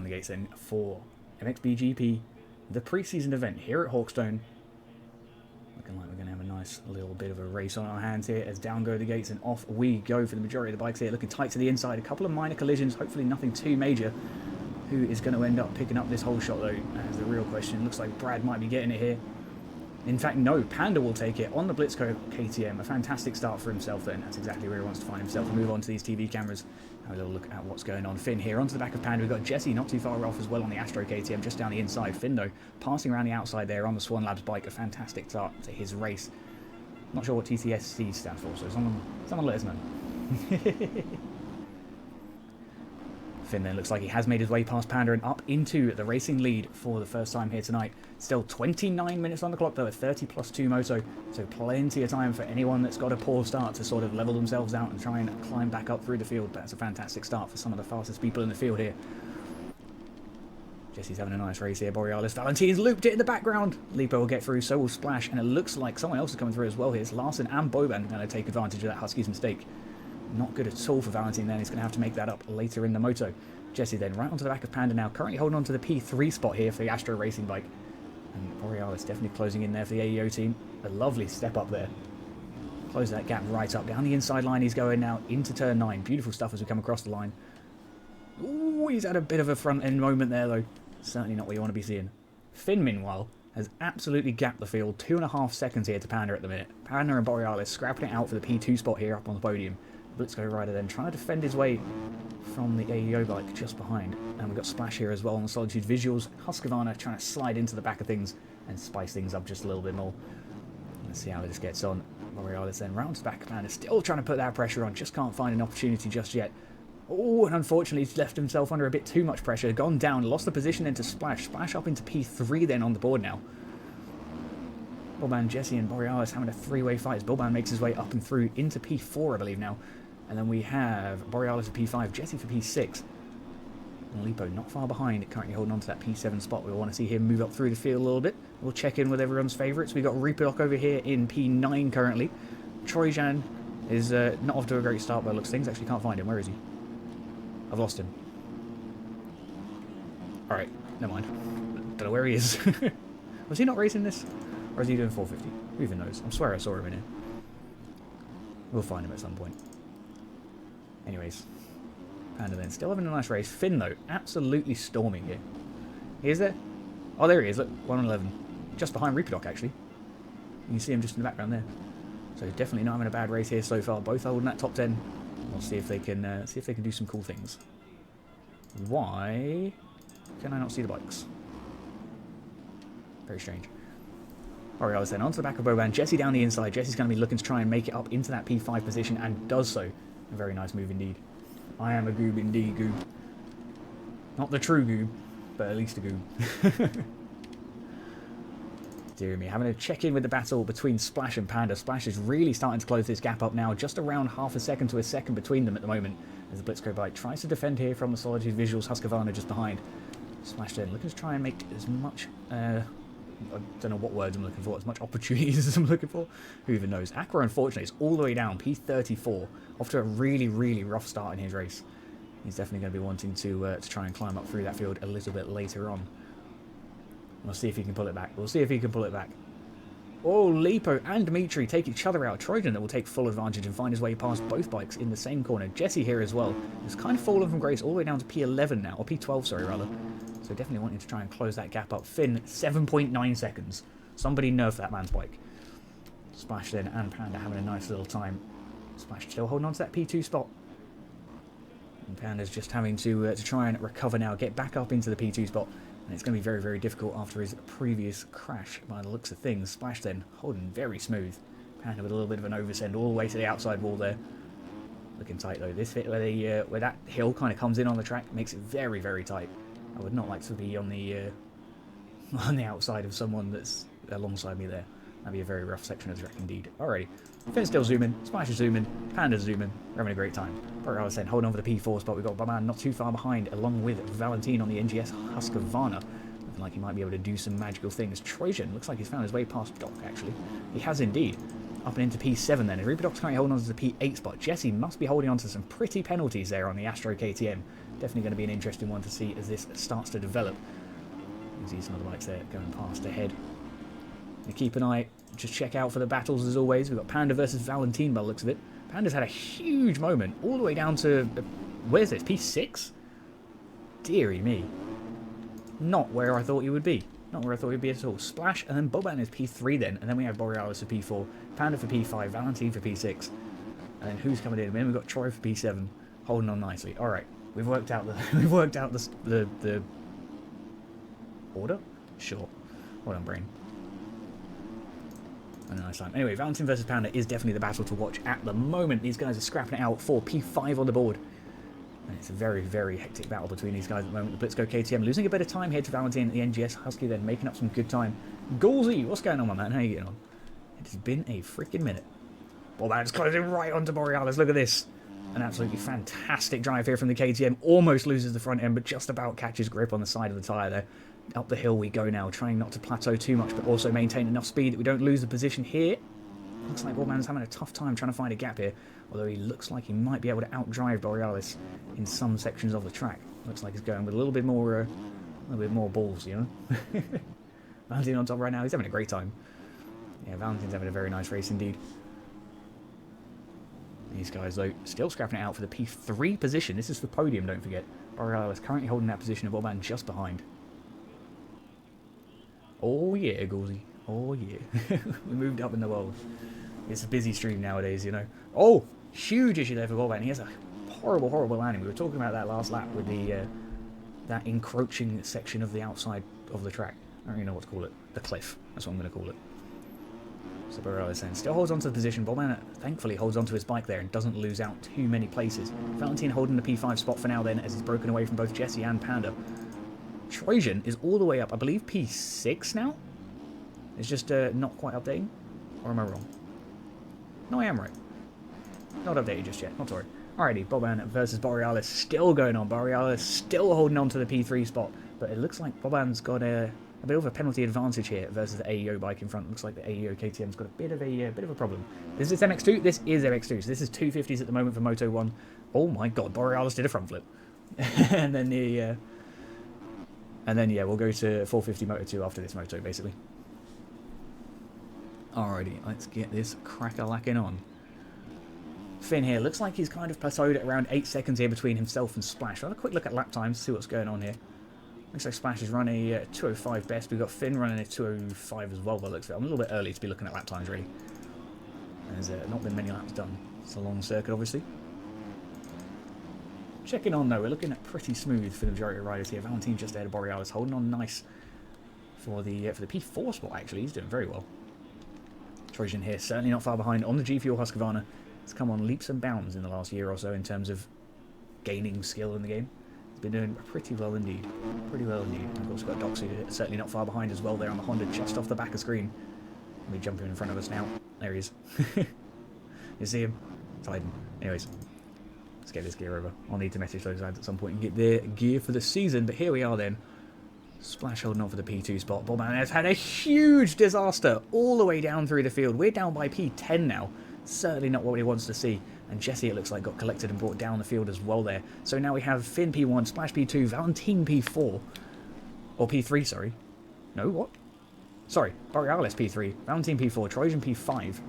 the gates in for MXBGP, the pre-season event here at Hawkstone. Looking like we're going to have a nice little bit of a race on our hands here as down go the gates and off we go for the majority of the bikes here. Looking tight to the inside, a couple of minor collisions, hopefully nothing too major. Who is going to end up picking up this whole shot though? That's the real question. Looks like Brad might be getting it here. In fact, no, Panda will take it on the Blitzco KTM. A fantastic start for himself then. That's exactly where he wants to find himself. We'll move on to these TV cameras. Have a little look at what's going on. Finn here onto the back of Panda. We've got Jesse not too far off as well on the Astro KTM, just down the inside. Finn though, passing around the outside there on the Swan Labs bike. A fantastic start to his race. Not sure what TTSC stands for, so someone let us know. Finn then looks like he has made his way past Panda and up into the racing lead for the first time here tonight. Still 29 minutes on the clock though, at 30 plus 2 moto, so plenty of time for anyone that's got a poor start to sort of level themselves out and try and climb back up through the field. That's a fantastic start for some of the fastest people in the field here. Jesse's having a nice race here. Borealis, Valentin's looped it in the background. Lipo will get through, so will Splash, and it looks like someone else is coming through as well here. It's Larson and Boban going to take advantage of that Husky's mistake. Not good at all for Valentin then. He's going to have to make that up later in the moto. Jesse then right onto the back of Panda now, currently holding on to the P3 spot here for the Astro Racing bike. And Borealis definitely closing in there for the AEO team. A lovely step up there. Close that gap right up. Down the inside line he's going now into turn 9. Beautiful stuff as we come across the line. Ooh, he's had a bit of a front end moment there though. Certainly not what you want to be seeing. Finn, meanwhile, has absolutely gapped the field. 2.5 seconds here to Panda at the minute. Panda and Borealis scrapping it out for the P2 spot here up on the podium. Blitzco rider then trying to defend his way from the AEO bike just behind. And we've got Splash here as well on the Solitude visuals. Husqvarna trying to slide into the back of things and spice things up just a little bit more. Let's see how this gets on. Borealis then round to the back of Panda, still trying to put that pressure on. Just can't find an opportunity just yet. Oh, and unfortunately he's left himself under a bit too much pressure. Gone down, lost the position into Splash. Splash up into P3 then on the board now. Boban, Jesse and Borealis having a three-way fight as Boban makes his way up and through into P4 I believe now. And then we have Borealis for P5, Jesse for P6. And Lipo not far behind, currently holding on to that P7 spot. We want to see him move up through the field a little bit. We'll check in with everyone's favourites. We've got Reaperlock over here in P9 currently. Trojan is not off to a great start by the looks of things. Actually can't find him. Where is he? I've lost him. Alright, never mind. Don't know where he is. Was he not racing this? Or is he doing 450? Who even knows? I swear I saw him in here. We'll find him at some point. Anyways, Panda then still having a nice race. Finn though, absolutely storming here. He is there? Oh, there he is. Look, 111. Just behind Reaperlock actually. You can see him just in the background there. So definitely not having a bad race here so far. Both holding that top 10. We'll see if they can do some cool things. Why can I not see the bikes? Very strange. Borealis then onto the back of Boban. Jesse down the inside. Jesse's going to be looking to try and make it up into that P5 position and does so. A very nice move indeed. I am a goob indeed, goob. Not the true goob, but at least a goob. Dear me, having a check-in with the battle between Splash and Panda. Splash is really starting to close this gap up now. Just around half a second to a second between them at the moment. As the Blitzco bike tries to defend here from the Solitude visuals. Husqvarna just behind. Splash then looking to try and make as much... I don't know what words I'm looking for, as much opportunities as I'm looking for. Who even knows? Aqua, unfortunately, is all the way down, P34, off to a really, really rough start in his race. He's definitely going to be wanting to try and climb up through that field a little bit later on. We'll see if he can pull it back. We'll see if he can pull it back. Oh, Lipo and Dimitri take each other out. Trojan that will take full advantage and find his way past both bikes in the same corner. Jesse here as well. Has kind of fallen from grace all the way down to P11 now, or P12, sorry, rather. So definitely wanting to try and close that gap up. Finn, 7.9 seconds. Somebody nerf that man's bike. Splash then and Panda having a nice little time. Splash still holding on to that P2 spot. And Panda's just having to try and recover now, get back up into the P2 spot. And it's going to be very, very difficult after his previous crash by the looks of things. Splash then holding very smooth. Panda with a little bit of an oversend all the way to the outside wall there. Looking tight though. This bit where that hill kind of comes in on the track makes it very, very tight. I would not like to be on the outside of someone that's alongside me there. That'd be a very rough section of the track indeed. Alrighty. Finn's still zooming, Splash is zooming, Panda's zooming. We're having a great time. Borealis then holding on for the P4 spot. We've got Boban not too far behind, along with Valentin on the NGS Husqvarna. Looking like he might be able to do some magical things. Trojan looks like he's found his way past Doc, actually. He has indeed. Up and into P7 then. Reaperdoc's currently holding on to the P8 spot. Jesse must be holding on to some pretty penalties there on the Astro KTM. Definitely going to be an interesting one to see as this starts to develop. You can see some of the bikes there going past ahead. You keep an eye, just check out for the battles as always. We've got Panda versus Valentine by the looks of it. Panda's had a huge moment, all the way down to, where's this, P6? Deary me. Not where I thought he would be. Not where I thought he'd be at all. Splash, and then Boban is P3 then, and then we have Borealis for P4, Panda for P5, Valentine for P6. And then who's coming in? Then we've got Troy for P7, holding on nicely. Alright, we've worked out the order? Sure. Hold on, brain. A nice time. Anyway, Valentine versus Panda is definitely the battle to watch at the moment. These guys are scrapping it out for P5 on the board. And it's a very, very hectic battle between these guys at the moment. The Blitzco KTM losing a bit of time here to Valentine at the NGS. Husky then making up some good time. Gulzy, what's going on, my man? How are you getting on? It has been a freaking minute. Well, that's closing right onto Borealis. Look at this. An absolutely fantastic drive here from the KTM. Almost loses the front end, but just about catches grip on the side of the tyre there. Up the hill we go now, trying not to plateau too much, but also maintain enough speed that we don't lose the position here. Looks like Wallman's having a tough time trying to find a gap here, although he looks like he might be able to outdrive Borealis in some sections of the track. Looks like he's going with a little bit more balls, you know. Valentine on top right now, he's having a great time. Yeah, Valentine's having a very nice race indeed. These guys, though, still scrapping it out for the P3 position. This is the podium, don't forget. Borealis currently holding that position of Wallman just behind. Oh yeah, Gauzy. Oh yeah. We moved up in the world. It's a busy stream nowadays, you know. Oh! Huge issue there for Wallman. He has a horrible, horrible landing. We were talking about that last lap with the that encroaching section of the outside of the track. I don't even know what to call it. The cliff. That's what I'm going to call it. So Borealis then still holds on to the position. Wallman thankfully holds onto his bike there and doesn't lose out too many places. Valentine holding the P5 spot for now then, as he's broken away from both Jesse and Panda. Trojan is all the way up, I believe P6 now? It's just not quite updating? Or am I wrong? No, I am right. Not updated just yet, not sorry. Alrighty, Boban versus Borealis still going on. Borealis still holding on to the P3 spot, but it looks like Boban's got a bit of a penalty advantage here versus the AEO bike in front. Looks like the AEO KTM's got a bit of a problem. Is this MX2? This is MX2, so this is 250s at the moment for Moto 1. Oh my god, Borealis did a front flip. And then yeah, we'll go to 450 Moto 2 after this Moto, basically. Alrighty, let's get this crack-a-lacking on. Finn here, looks like he's kind of plateaued at around 8 seconds here between himself and Splash. I'll have a quick look at lap times, see what's going on here. Looks like Splash is running a 2:05 best. We've got Finn running a 2:05 as well, by the looks of it. I'm a little bit early to be looking at lap times, really. There's not been many laps done. It's a long circuit, obviously. Checking on, though, we're looking at pretty smooth for the majority of riders here. Valentine just ahead of Borealis, holding on nice for the P4 spot, actually. He's doing very well. Trojan here, certainly not far behind on the G Fuel Husqvarna. It's come on leaps and bounds in the last year or so in terms of gaining skill in the game. He's been doing pretty well indeed. Pretty well indeed. We've also got Doxy, certainly not far behind as well there on the Honda, just off the back of screen. Let me jump in front of us now. There he is. You see him? It's hiding. Anyways, let's get this gear over. I'll need to message those guys at some point and get their gear for the season, but here we are then. Splash holding on for the P2 spot. Bobman has had a huge disaster all the way down through the field. We're down by P10 now. Certainly not what he wants to see. And Jesse, it looks like, got collected and brought down the field as well there. So now we have Finn P1, Splash P2, Valentine P4. Or P3, sorry. No, what? Sorry, Borealis P3, Valentine P4, Trojan P5.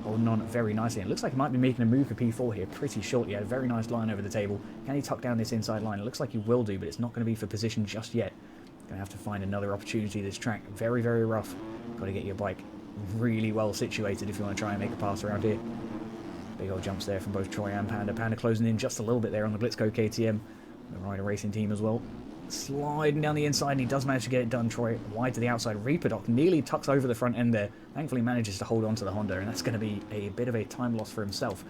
Holding on very nicely. It looks like he might be making a move for P4 here pretty shortly. He had a very nice line over the table. Can he tuck down this inside line? It looks like he will do, but it's not going to be for position just yet. Going to have to find another opportunity this track. Very, very rough. Got to get your bike really well situated if you want to try and make a pass around here. Big old jumps there from both Troy and Panda. Panda closing in just a little bit there on the Blitzco KTM. The Rider Racing team as well. Sliding down the inside, and he does manage to get it done. Troy wide to the outside. Reaper Doc nearly tucks over the front end there. Thankfully manages to hold on to the Honda, and that's going to be a bit of a time loss for himself.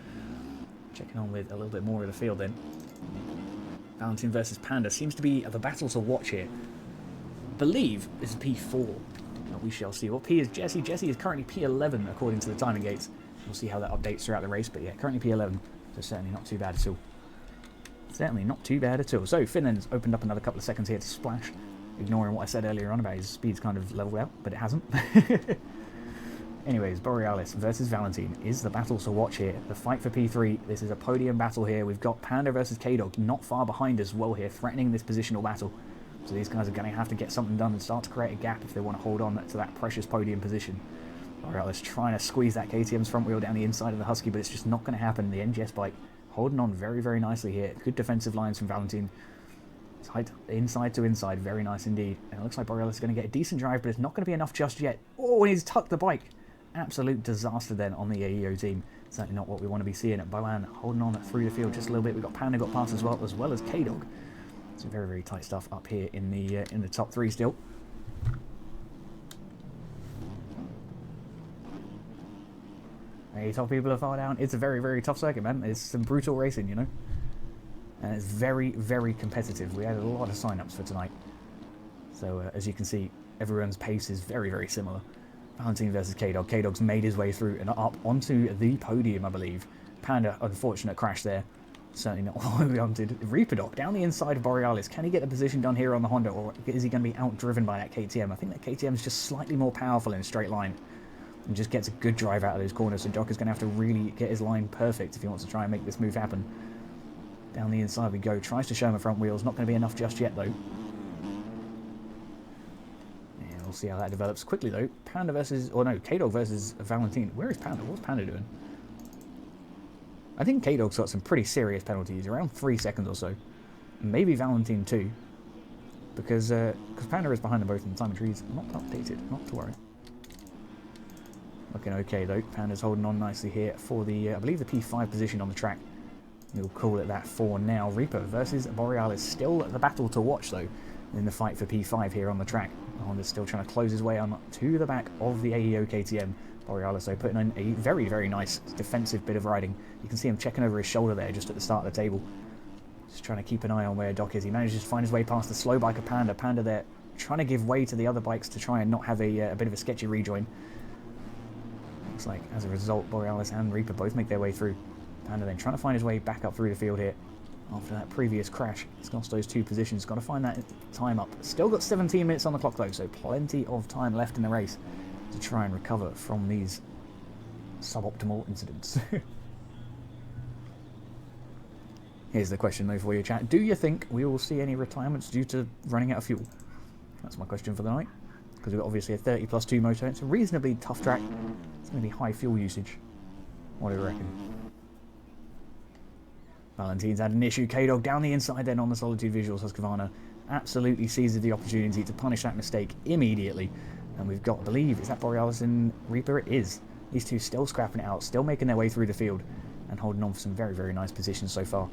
Checking on with a little bit more of the field then. Valentine versus Panda seems to be the battle to watch here. I believe this is P4. We shall see. What P is Jesse? Jesse is currently P11 according to the timing gates. We'll see how that updates throughout the race, but yeah, currently P11. So certainly not too bad at all. Certainly not too bad at all. So Finn has opened up another couple of seconds here to Splash, ignoring what I said earlier on about his speed's kind of leveled out, but it hasn't. Anyways, Borealis versus Valentine is the battle to watch here. The fight for P3. This is a podium battle here. We've got Panda versus K-Dog not far behind as well here, threatening this positional battle. So these guys are going to have to get something done and start to create a gap if they want to hold on to that precious podium position. Borealis trying to squeeze that KTM's front wheel down the inside of the Husky, but it's just not going to happen. The NGS bike holding on very, very nicely here. Good defensive lines from Valentine. Tight inside to inside, very nice indeed. And it looks like Borealis is going to get a decent drive, but it's not going to be enough just yet. Oh, and he's tucked the bike. Absolute disaster then on the AEO team. Certainly not what we want to be seeing. At Boan holding on through the field just a little bit. We've got Panda got past as well as K-Dog. Some very, very tight stuff up here in the top three still. Hey, top people are far down. It's a very, very tough circuit, man. It's some brutal racing, you know. And it's very, very competitive. We had a lot of sign-ups for tonight. So, as you can see, everyone's pace is very, very similar. Valentine versus K-Dog. K-Dog's made his way through and up onto the podium, I believe. Panda, unfortunate crash there. Certainly not what we wanted. Reaper Dog down the inside of Borealis. Can he get the position done here on the Honda, or is he going to be outdriven by that KTM? I think that KTM is just slightly more powerful in a straight line and just gets a good drive out of those corners. So Jock is going to have to really get his line perfect if he wants to try and make this move happen. Down the inside we go. Tries to show him the front wheels. Not going to be enough just yet, though. We'll see how that develops quickly though. Panda versus, or no, K-Dog versus Valentine. Where is Panda? What's Panda doing? I think K-Dog's got some pretty serious penalties, around 3 seconds or so. Maybe Valentine too, because Panda is behind them both and the timing tree's not updated. Not to worry. Looking okay though. Panda's holding on nicely here for the, I believe the P5 position on the track. We'll call it that for now. Reaper versus Borealis. Still the battle to watch though in the fight for P5 here on the track. Honda's still trying to close his way on to the back of the AEO KTM. Borealis though putting in a very, very nice defensive bit of riding. You can see him checking over his shoulder there just at the start of the table. Just trying to keep an eye on where Doc is. He manages to find his way past the slow bike of Panda. Panda there trying to give way to the other bikes to try and not have a bit of a sketchy rejoin. Looks like as a result Borealis and Reaper both make their way through. Panda then trying to find his way back up through the field here. After that previous crash, he's lost those 2 positions. Got to find that time up. Still got 17 minutes on the clock though, so plenty of time left in the race to try and recover from these suboptimal incidents. Here's the question though for you, chat. Do you think we will see any retirements due to running out of fuel? That's my question for the night. Because we've got obviously a 30+2 motor. It's a reasonably tough track. It's going to be high fuel usage. What do you reckon? Valentine's had an issue. K-Dog down the inside then on the Solitude Visuals. Husqvarna absolutely seizes the opportunity to punish that mistake immediately. And we've got, I believe, is that Borealis and Reaper? It is. These two still scrapping it out, still making their way through the field and holding on for some very, very nice positions so far.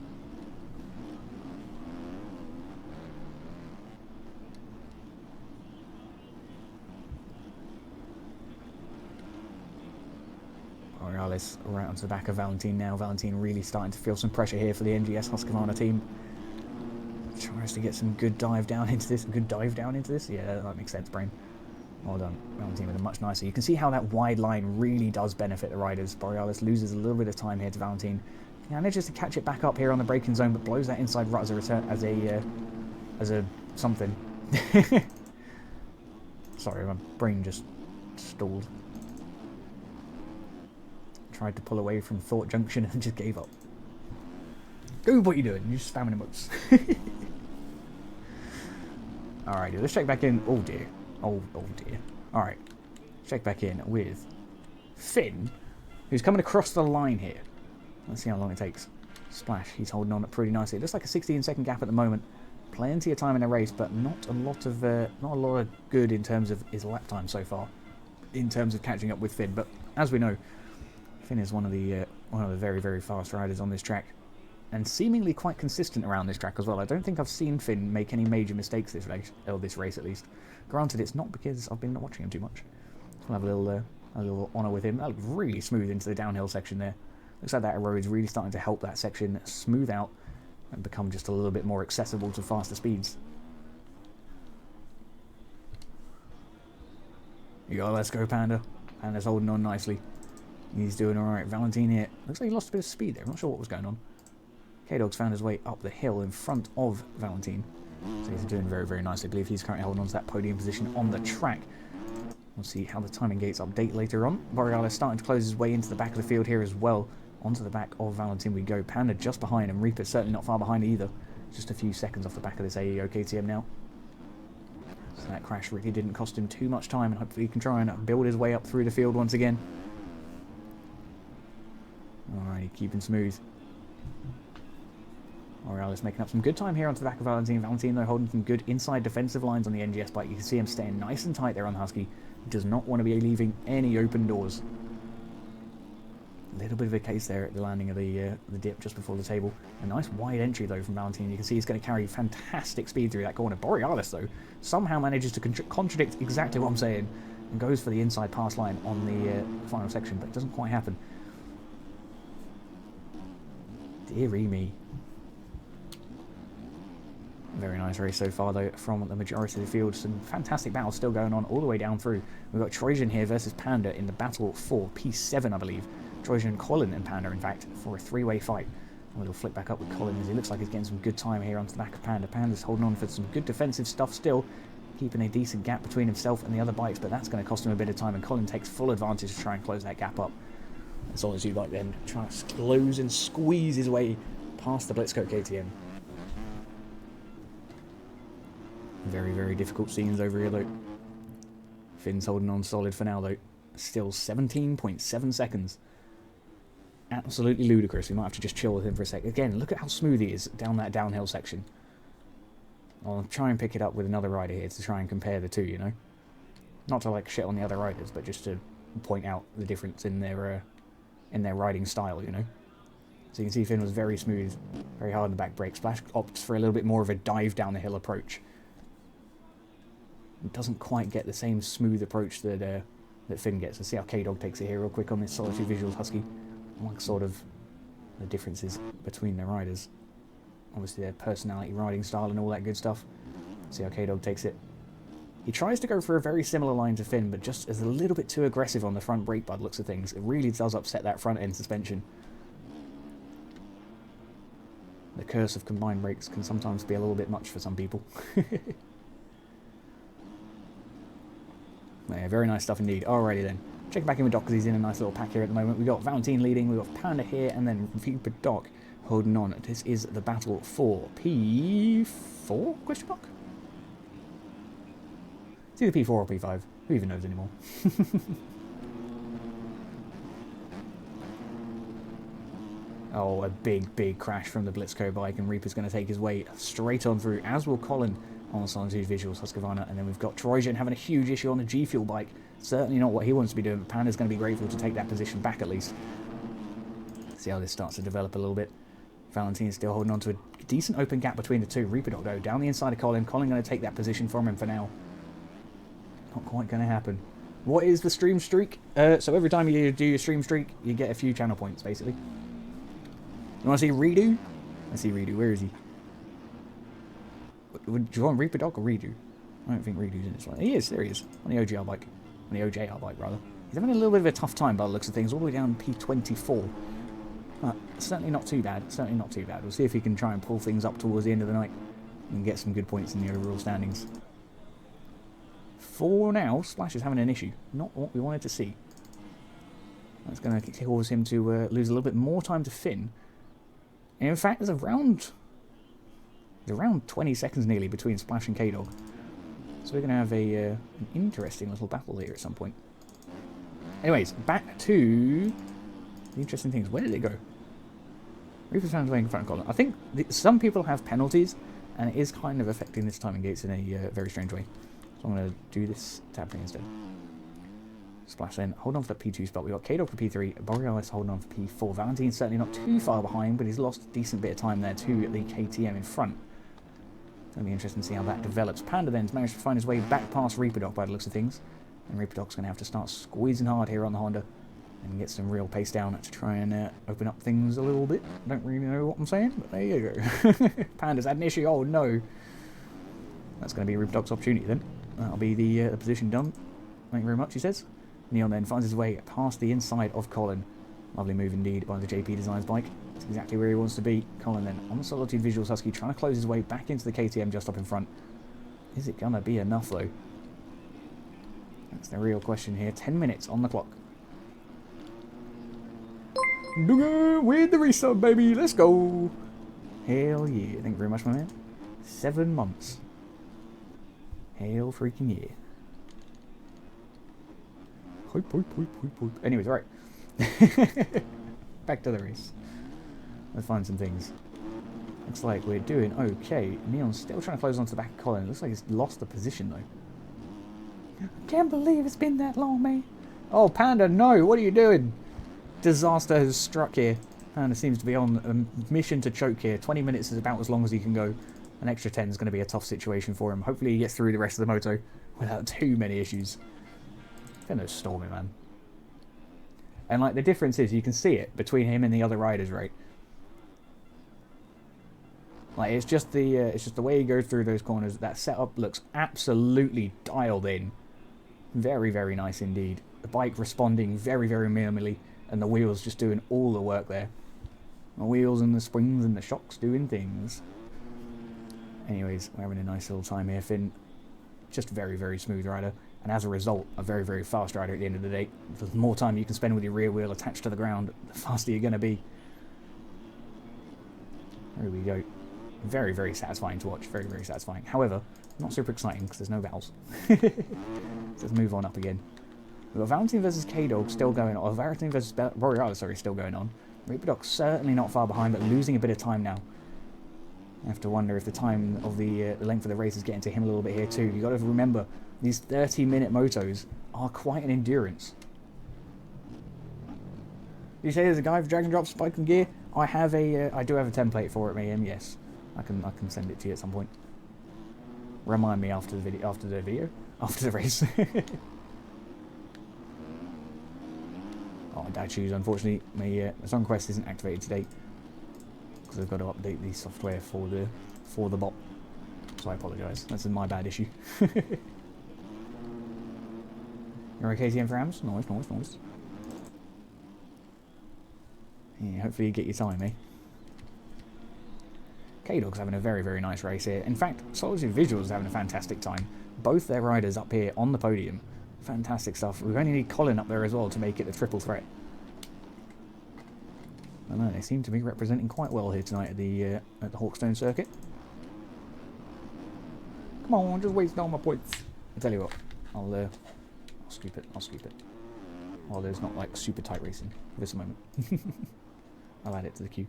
Borealis right onto the back of Valentine now. Valentine really starting to feel some pressure here for the NGS Husqvarna team. Tries to get some good dive down into this. Yeah, that makes sense, Brain. Well done. Valentine with a much nicer. You can see how that wide line really does benefit the riders. Borealis loses a little bit of time here to Valentine. He manages to catch it back up here on the braking zone, but blows that inside rut as a return, as a something. Sorry, my brain just stalled. Tried to pull away from Thought Junction and just gave up. Go, what are you doing? You're just spamming emotes. Alrighty, let's check back in. Oh dear. Oh dear. Alright. Check back in with Finn, who's coming across the line here. Let's see how long it takes. Splash, he's holding on pretty nicely. It looks like a 16-second gap at the moment. Plenty of time in the race, but not a lot of good in terms of his lap time so far, in terms of catching up with Finn. But as we know, Finn is one of the very, very fast riders on this track, and seemingly quite consistent around this track as well. I don't think I've seen Finn make any major mistakes this race at least. Granted, it's not because I've been watching him too much. We'll have a little honour with him. That looked really smooth into the downhill section there. Looks like that erode's really starting to help that section smooth out and become just a little bit more accessible to faster speeds. You go, let's go, Panda. Panda's holding on nicely. He's doing alright. Valentine here. Looks like he lost a bit of speed there. I'm not sure what was going on. K-Dog's found his way up the hill in front of Valentine. So he's doing very, very nicely. I believe he's currently holding on to that podium position on the track. We'll see how the timing gates update later on. Borealis starting to close his way into the back of the field here as well. Onto the back of Valentin we go. Panda just behind, and Reaper certainly not far behind either. Just a few seconds off the back of this AEO KTM now. So that crash really didn't cost him too much time, and hopefully he can try and build his way up through the field once again. Alrighty, keeping smooth. Borealis making up some good time here onto the back of Valentin. Valentin, though, holding some good inside defensive lines on the NGS bike. You can see him staying nice and tight there on the Husky. He does not want to be leaving any open doors. A little bit of a case there at the landing of the dip just before the table. A nice wide entry, though, from Valentin. You can see he's going to carry fantastic speed through that corner. Borealis, though, somehow manages to contradict exactly what I'm saying and goes for the inside pass line on the final section, but it doesn't quite happen. Dearie me. Very nice race so far, though, from the majority of the field. Some fantastic battles still going on all the way down through. We've got Trojan here versus Panda in the battle for P7, I believe. Trojan, Colin and Panda, in fact, for a three-way fight. A little flick back up with Colin as he looks like he's getting some good time here onto the back of Panda. Panda's holding on for some good defensive stuff still, keeping a decent gap between himself and the other bikes, but that's going to cost him a bit of time, and Colin takes full advantage to try and close that gap up. As long as you like then, try to close and squeeze his way past the Blitzcoat KTM. Very, very difficult scenes over here, though. Finn's holding on solid for now, though. Still 17.7 seconds. Absolutely ludicrous. We might have to just chill with him for a sec. Again, look at how smooth he is down that downhill section. I'll try and pick it up with another rider here to try and compare the two, you know. Not to, like, shit on the other riders, but just to point out the difference in their riding style, you know. So you can see Finn was very smooth, very hard on the back brake. Splash opts for a little bit more of a dive down the hill approach. It doesn't quite get the same smooth approach that Finn gets. Let's see how K-Dog takes it here real quick on this Solitude Visuals Husky. Like sort of the differences between the riders. Obviously their personality, riding style and all that good stuff. See how K-Dog takes it. He tries to go for a very similar line to Finn, but just is a little bit too aggressive on the front brake by the looks of things. It really does upset that front end suspension. The curse of combined brakes can sometimes be a little bit much for some people. Yeah, very nice stuff indeed. Alrighty then. Check back in with Doc because he's in a nice little pack here at the moment. We've got Valentin leading, we've got Panda here, and then Viper Doc holding on. This is the battle for P4? Question mark? It's either P4 or P5. Who even knows anymore? Oh, a big, big crash from the Blitzco bike, and Reaper's going to take his way straight on through, as will Colin on the Solitude Visuals Husqvarna. And then we've got Trojan having a huge issue on the G Fuel bike. Certainly not what he wants to be doing, but Panda's going to be grateful to take that position back at least. See how this starts to develop a little bit. Valentin's still holding on to a decent open gap between the two. Reaper Dog, though, down the inside of Colin. Colin going to take that position from him for now. Not quite going to happen. What is the stream streak? So every time you do your stream streak, you get a few channel points, basically. You want to see Redo? Let's see Redo. Where is he? Do you want Reaper Dog or Redo? I don't think Redo's in this one. He is. There he is. On the OGR bike. On the OJR bike, rather. He's having a little bit of a tough time by the looks of things. All the way down P24. But certainly not too bad. Certainly not too bad. We'll see if he can try and pull things up towards the end of the night and get some good points in the overall standings. For now, Splash is having an issue. Not what we wanted to see. That's going to cause him to lose a little bit more time to Finn. And in fact, there's around 20 seconds nearly between Splash and K-Dog. So we're going to have an interesting little battle here at some point. Anyways, back to the interesting things. Where did it go? Reaper's found his way in front of Colin. I think some people have penalties, and it is kind of affecting this timing gates in a very strange way. So I'm going to do this tapping instead. Splash then, hold on for the P2 spot. We've got K-Dog for P3, Borealis holding on for P4. Valentin's certainly not too far behind, but he's lost a decent bit of time there to the KTM in front. It's going to be interesting to see how that develops. Panda then's managed to find his way back past Reaper Dog by the looks of things. And Reaper Dog's going to have to start squeezing hard here on the Honda and get some real pace down to try and open up things a little bit. I don't really know what I'm saying, but there you go. Panda's had an issue. Oh no. That's going to be Reaper Dog's opportunity then. That'll be the position done. Thank you very much, he says. Neon then finds his way past the inside of Colin. Lovely move indeed by the JP Designs bike. It's exactly where he wants to be. Colin then on the Solitude Visuals Husky trying to close his way back into the KTM just up in front. Is it going to be enough though? That's the real question here. 10 minutes on the clock. With the restart, baby. Let's go. Hell yeah. Thank you very much, my man. 7 months. Hell freaking yeah. Anyways, right. Back to the race. Let's find some things. Looks like we're doing okay. Neon's still trying to close onto the back of Colin. Looks like he's lost the position, though. Can't believe it's been that long, mate. Oh, Panda, no. What are you doing? Disaster has struck here. Panda seems to be on a mission to choke here. 20 minutes is about as long as he can go. An extra 10 is going to be a tough situation for him. Hopefully he gets through the rest of the moto without too many issues. Fenno's storming, man. And like the difference is, you can see it between him and the other riders, right? Like it's just the way he goes through those corners. That setup looks absolutely dialed in. Very, very nice indeed. The bike responding very, very minimally, and the wheels just doing all the work there. The wheels and the springs and the shocks doing things. Anyways, we're having a nice little time here, Finn. Just very, very smooth rider. And as a result, a very, very fast rider at the end of the day. The more time you can spend with your rear wheel attached to the ground, the faster you're going to be. There we go. Very, very satisfying to watch. Very, very satisfying. However, not super exciting because there's no vowels. Let's move on up again. We've got Valentine versus K-Dog still going on. Or Valentine versus Borealis, sorry, still going on. Reaper certainly not far behind, but losing a bit of time now. I have to wonder if the time of the length of the race is getting to him a little bit here too. You've got to remember, these 30-minute motos are quite an endurance. You say there's a guy for drag and drop spike and gear? I have a, I do have a template for it, ma'am. Yes, I can send it to you at some point. Remind me after the race. Oh, dad shoes. Unfortunately, my song request isn't activated today because I've got to update the software for the bot. So I apologise. That's my bad issue. You're okay, KTM for Rams? Nice, nice, nice. Yeah, hopefully you get your time, eh? K-Dog's having a very, very nice race here. In fact, Solitude Visuals is having a fantastic time. Both their riders up here on the podium. Fantastic stuff. We only need Colin up there as well to make it a triple threat. I know, they seem to be representing quite well here tonight at the Hawkstone circuit. Come on, just waste all my points. I'll tell you what, I'll scoop it, While there's not like super tight racing for this moment. I'll add it to the queue.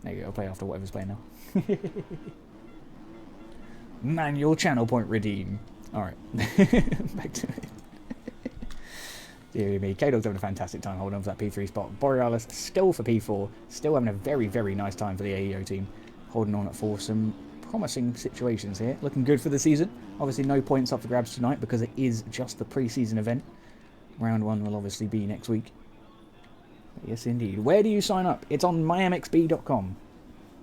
There you go, I'll play after whatever's playing now. Manual channel point redeem. Alright, back to it. Dear me, K-Dog's having a fantastic time holding on for that P3 spot. Borealis still for P4, still having a very, very nice time for the AEO team. Holding on for some promising situations here. Looking good for the season. Obviously no points up for grabs tonight because it is just the pre-season event. Round 1 will obviously be next week. Yes, indeed. Where do you sign up? It's on mymxb.com.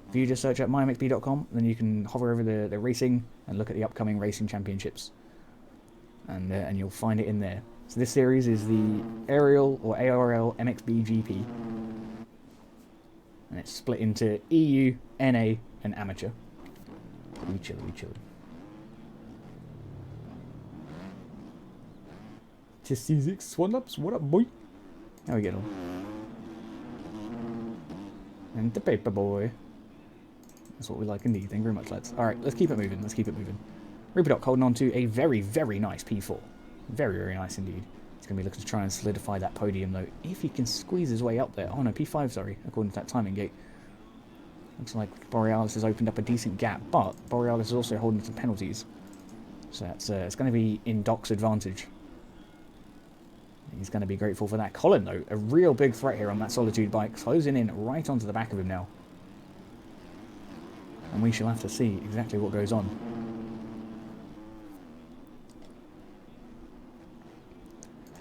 If you just search up mymxb.com, then you can hover over the racing and look at the upcoming racing championships. And you'll find it in there. So this series is the Aerial or ARL MXBGP. And it's split into EU, NA, and Amateur. We chill, we chill. Just C6 Swan-ups, what up, boy? How we get on? And the paper boy. That's what we like indeed. Thank you very much, lads. Alright, let's keep it moving. Let's keep it moving. Reaper holding on to a very, very nice P4. Very, very nice indeed. He's going to be looking to try and solidify that podium, though. If he can squeeze his way up there. Oh, no, P5, sorry, according to that timing gate. Looks like Borealis has opened up a decent gap, but Borealis is also holding some penalties. So that's it's going to be in Doc's advantage. He's going to be grateful for that. Colin, though, a real big threat here on that Solitude bike, closing in right onto the back of him now. And we shall have to see exactly what goes on.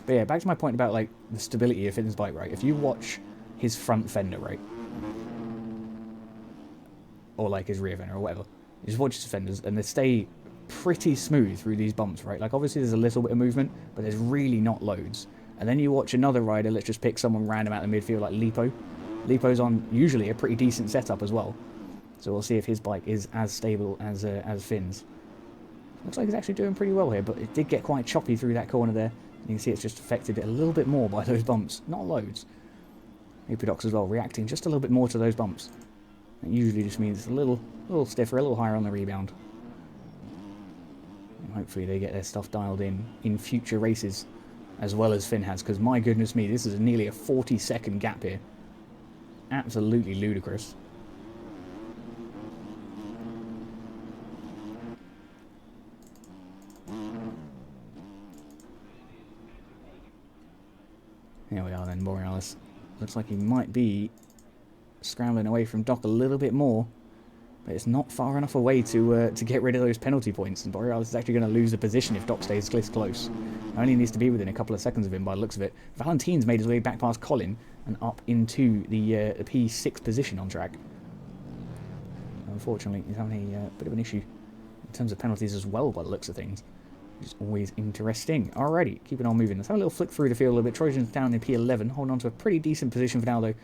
But yeah, back to my point about like the stability of Finn's bike, right? If you watch his front fender, right? Or like his rear fender or whatever. You just watch his fenders and they stay pretty smooth through these bumps, right? Like obviously there's a little bit of movement, but there's really not loads. And then you watch another rider, let's just pick someone random out of the midfield like Lipo. Lipo's on usually a pretty decent setup as well. So we'll see if his bike is as stable as Finn's. Looks like he's actually doing pretty well here, but it did get quite choppy through that corner there. You can see it's just affected it a little bit more by those bumps. Not loads. Apodox as well, reacting just a little bit more to those bumps. That usually just means it's a little stiffer, a little higher on the rebound. And hopefully they get their stuff dialed in future races, as well as Finn has, because my goodness me, this is nearly a 40-second gap here. Absolutely ludicrous. Here we are then, Borealis. Looks like he might be scrambling away from Doc a little bit more, but it's not far enough away to get rid of those penalty points, and Borealis is actually going to lose the position if Doc stays this close. Only needs to be within a couple of seconds of him by the looks of it. Valentine's made his way back past Colin and up into the P6 position on track. Unfortunately, he's having a bit of an issue in terms of penalties as well by the looks of things. Which is always interesting. Alrighty, keeping on moving. Let's have a little flick through the field a little bit. Trojan's down in P11, holding on to a pretty decent position for now though,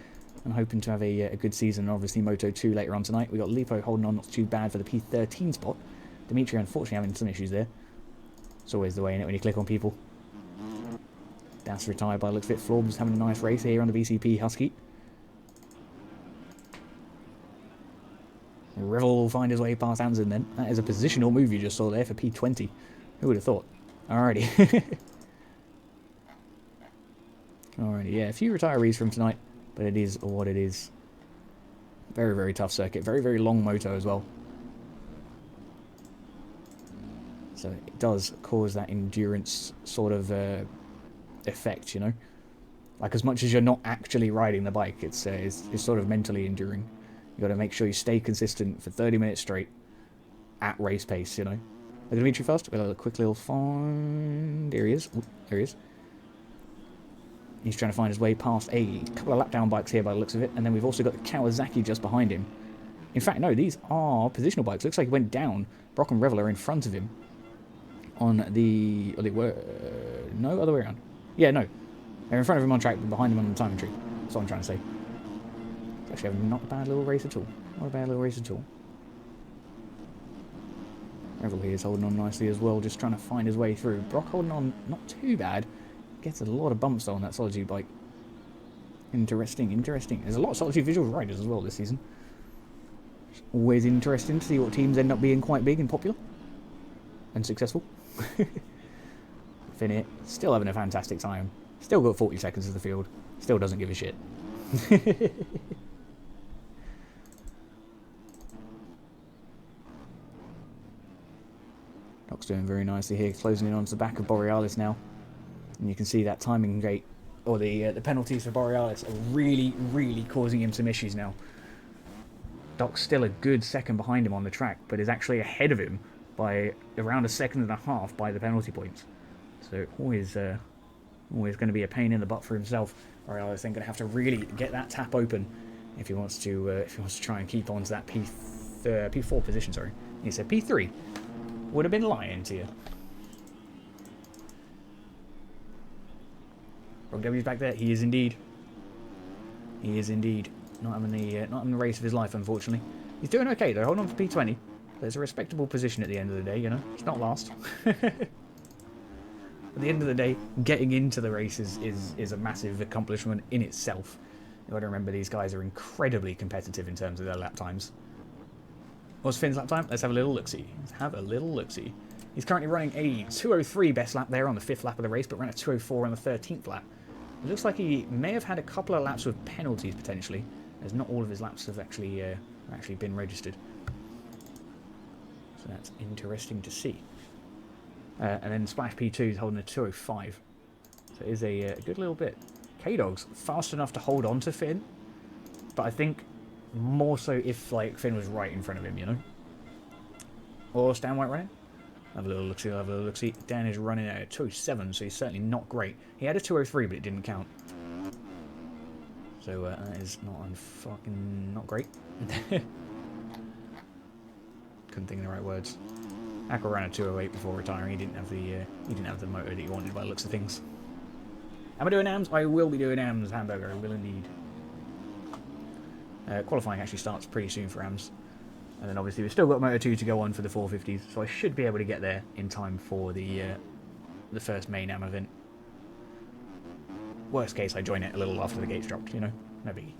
and hoping to have a good season, and obviously Moto 2 later on tonight. We've got Lipo holding on not too bad for the P13 spot. Dimitri unfortunately having some issues there. It's always the way in it when you click on people. Das retired by the looks of it. Florb's having a nice race here on the BCP Husky. Revel will find his way past Amazon then. That is a positional move you just saw there for P20. Who would have thought? Alrighty. Alrighty, yeah, a few retirees from tonight, but it is what it is. Very, very tough circuit. Very, very long moto as well. So it does cause that endurance sort of effect, you know? Like, as much as you're not actually riding the bike, it's sort of mentally enduring. You got to make sure you stay consistent for 30 minutes straight at race pace, you know? Look at Dimitri first. We'll have a quick little find. There he is. Ooh, there he is. He's trying to find his way past a couple of lap down bikes here by the looks of it. And then we've also got the Kawasaki just behind him. In fact, no, these are positional bikes. Looks like he went down. Brock and Revel are in front of him. On the... Oh, they were... no, other way around. Yeah, no. They're in front of him on track, but behind him on the timing tree. That's what I'm trying to say. It's actually not a bad little race at all. Not a bad little race at all. Revel here is holding on nicely as well, just trying to find his way through. Brock holding on not too bad. Gets a lot of bumps though on that Solitude bike. Interesting, interesting. There's a lot of Solitude visual riders as well this season. It's always interesting to see what teams end up being quite big and popular. And successful. Finn here, still having a fantastic time. Still got 40 seconds of the field. Still doesn't give a shit. Doc's doing very nicely here, closing in onto the back of Borealis now. And you can see that timing gate, or the penalties for Borealis are really, really causing him some issues now. Doc's still a good second behind him on the track, but is actually ahead of him by around a second and a half by the penalty points. So always going to be a pain in the butt for himself. Borealis then going to have to really get that tap open if he wants to try and keep on to that P4 position. Sorry, he said P3. Would have been lying to you. Rock W's back there. He is indeed. He is indeed. Not having the race of his life, unfortunately. He's doing okay though. Holding on for P20. There's a respectable position at the end of the day, you know. It's not last. At the end of the day, getting into the race is a massive accomplishment in itself. You've got to remember these guys are incredibly competitive in terms of their lap times. What's Finn's lap time? Let's have a little look-see. Let's have a little look-see. He's currently running a 2:03 best lap there on the 5th lap of the race, but ran a 2:04 on the 13th lap. It looks like he may have had a couple of laps with penalties, potentially, as not all of his laps have actually been registered. So that's interesting to see. And then Splash P2 is holding a 2:05. So it is a good little bit. K-Dog's fast enough to hold on to Finn, but I think more so if like Finn was right in front of him, you know? Or Stan White running? Have a little look-see, have a little look-see. Dan is running at a 2:07, so he's certainly not great. He had a 2:03, but it didn't count. So that is not great. Couldn't think of the right words. Ackle ran a 2:08 before retiring. He didn't have the motor that he wanted by the looks of things. Am I doing AMS? I will be doing AMS, Hamburger. I will indeed. Qualifying actually starts pretty soon for AMS. And then obviously we've still got Moto 2 to go on for the 450s, so I should be able to get there in time for the first main AM event. Worst case, I join it a little after the gates dropped, you know? No biggie.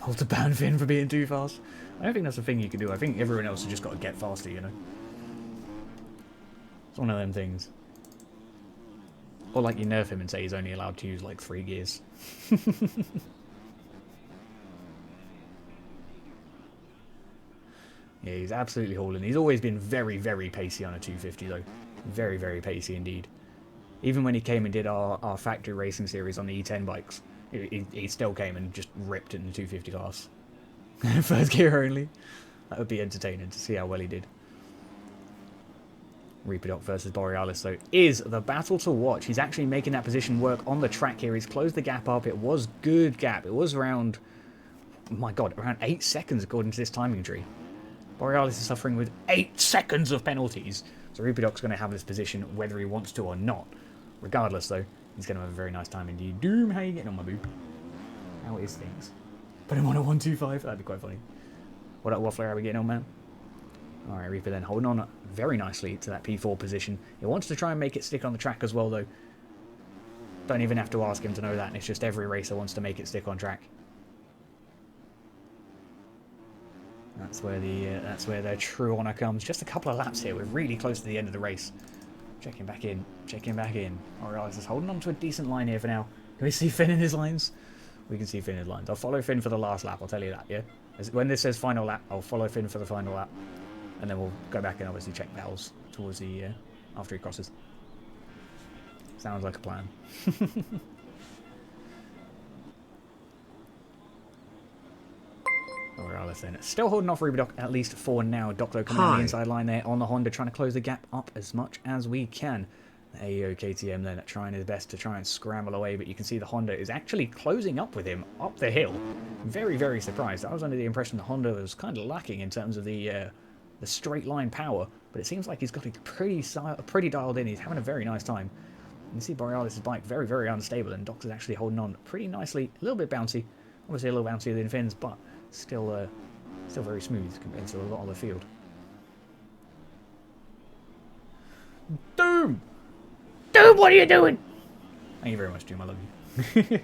Hold to ban Finn for being too fast. I don't think that's a thing you can do. I think everyone else has just got to get faster, you know? It's one of them things. Or like you nerf him and say he's only allowed to use like 3 gears. Yeah, he's absolutely hauling. He's always been very, very pacey on a 250 though. Very, very pacey indeed. Even when he came and did our factory racing series on the E10 bikes, he still came and just ripped it in the 250 class. First gear only. That would be entertaining to see how well he did. Reaperdoc versus Borealis though is the battle to watch. He's actually making that position work on the track here. He's closed the gap up. It was good gap. It was around, oh my god, around 8 seconds according to this timing tree. Borealis is suffering with 8 seconds of penalties. So Reaperdoc's going to have this position whether he wants to or not. Regardless though, he's going to have a very nice time indeed. Doom, how you getting on my boo? How is things? Put him on a 125. That'd be quite funny. What up, Waffler? How are we getting on, man? Alright, Reaper then holding on very nicely to that P4 position. He wants to try and make it stick on the track as well, though. Don't even have to ask him to know that, and it's just every racer wants to make it stick on track. That's where their true honour comes. Just a couple of laps here. We're really close to the end of the race. Checking back in. Checking back in. Alright, just holding on to a decent line here for now. Can we see Finn in his lines? We can see Finn in his lines. I'll follow Finn for the last lap, I'll tell you that, yeah? When this says final lap, I'll follow Finn for the final lap. And then we'll go back and obviously check Bells towards the after he crosses. Sounds like a plan. Borealis then still holding off Reaperdoc at least for now. Doclo coming on the inside line there on the Honda, trying to close the gap up as much as we can. AEO KTM then trying his best to try and scramble away, but you can see the Honda is actually closing up with him up the hill. Very, very surprised. I was under the impression the Honda was kind of lacking in terms of the straight line power, but it seems like he's got it pretty dialed in. He's having a very nice time. You can see Borealis' bike very, very unstable, and Doc's is actually holding on pretty nicely. A little bit bouncy, obviously a little bouncier than Finn's, but still very smooth compared to a lot of the field. Doom! Doom, what are you doing? Thank you very much, Doom. I love you.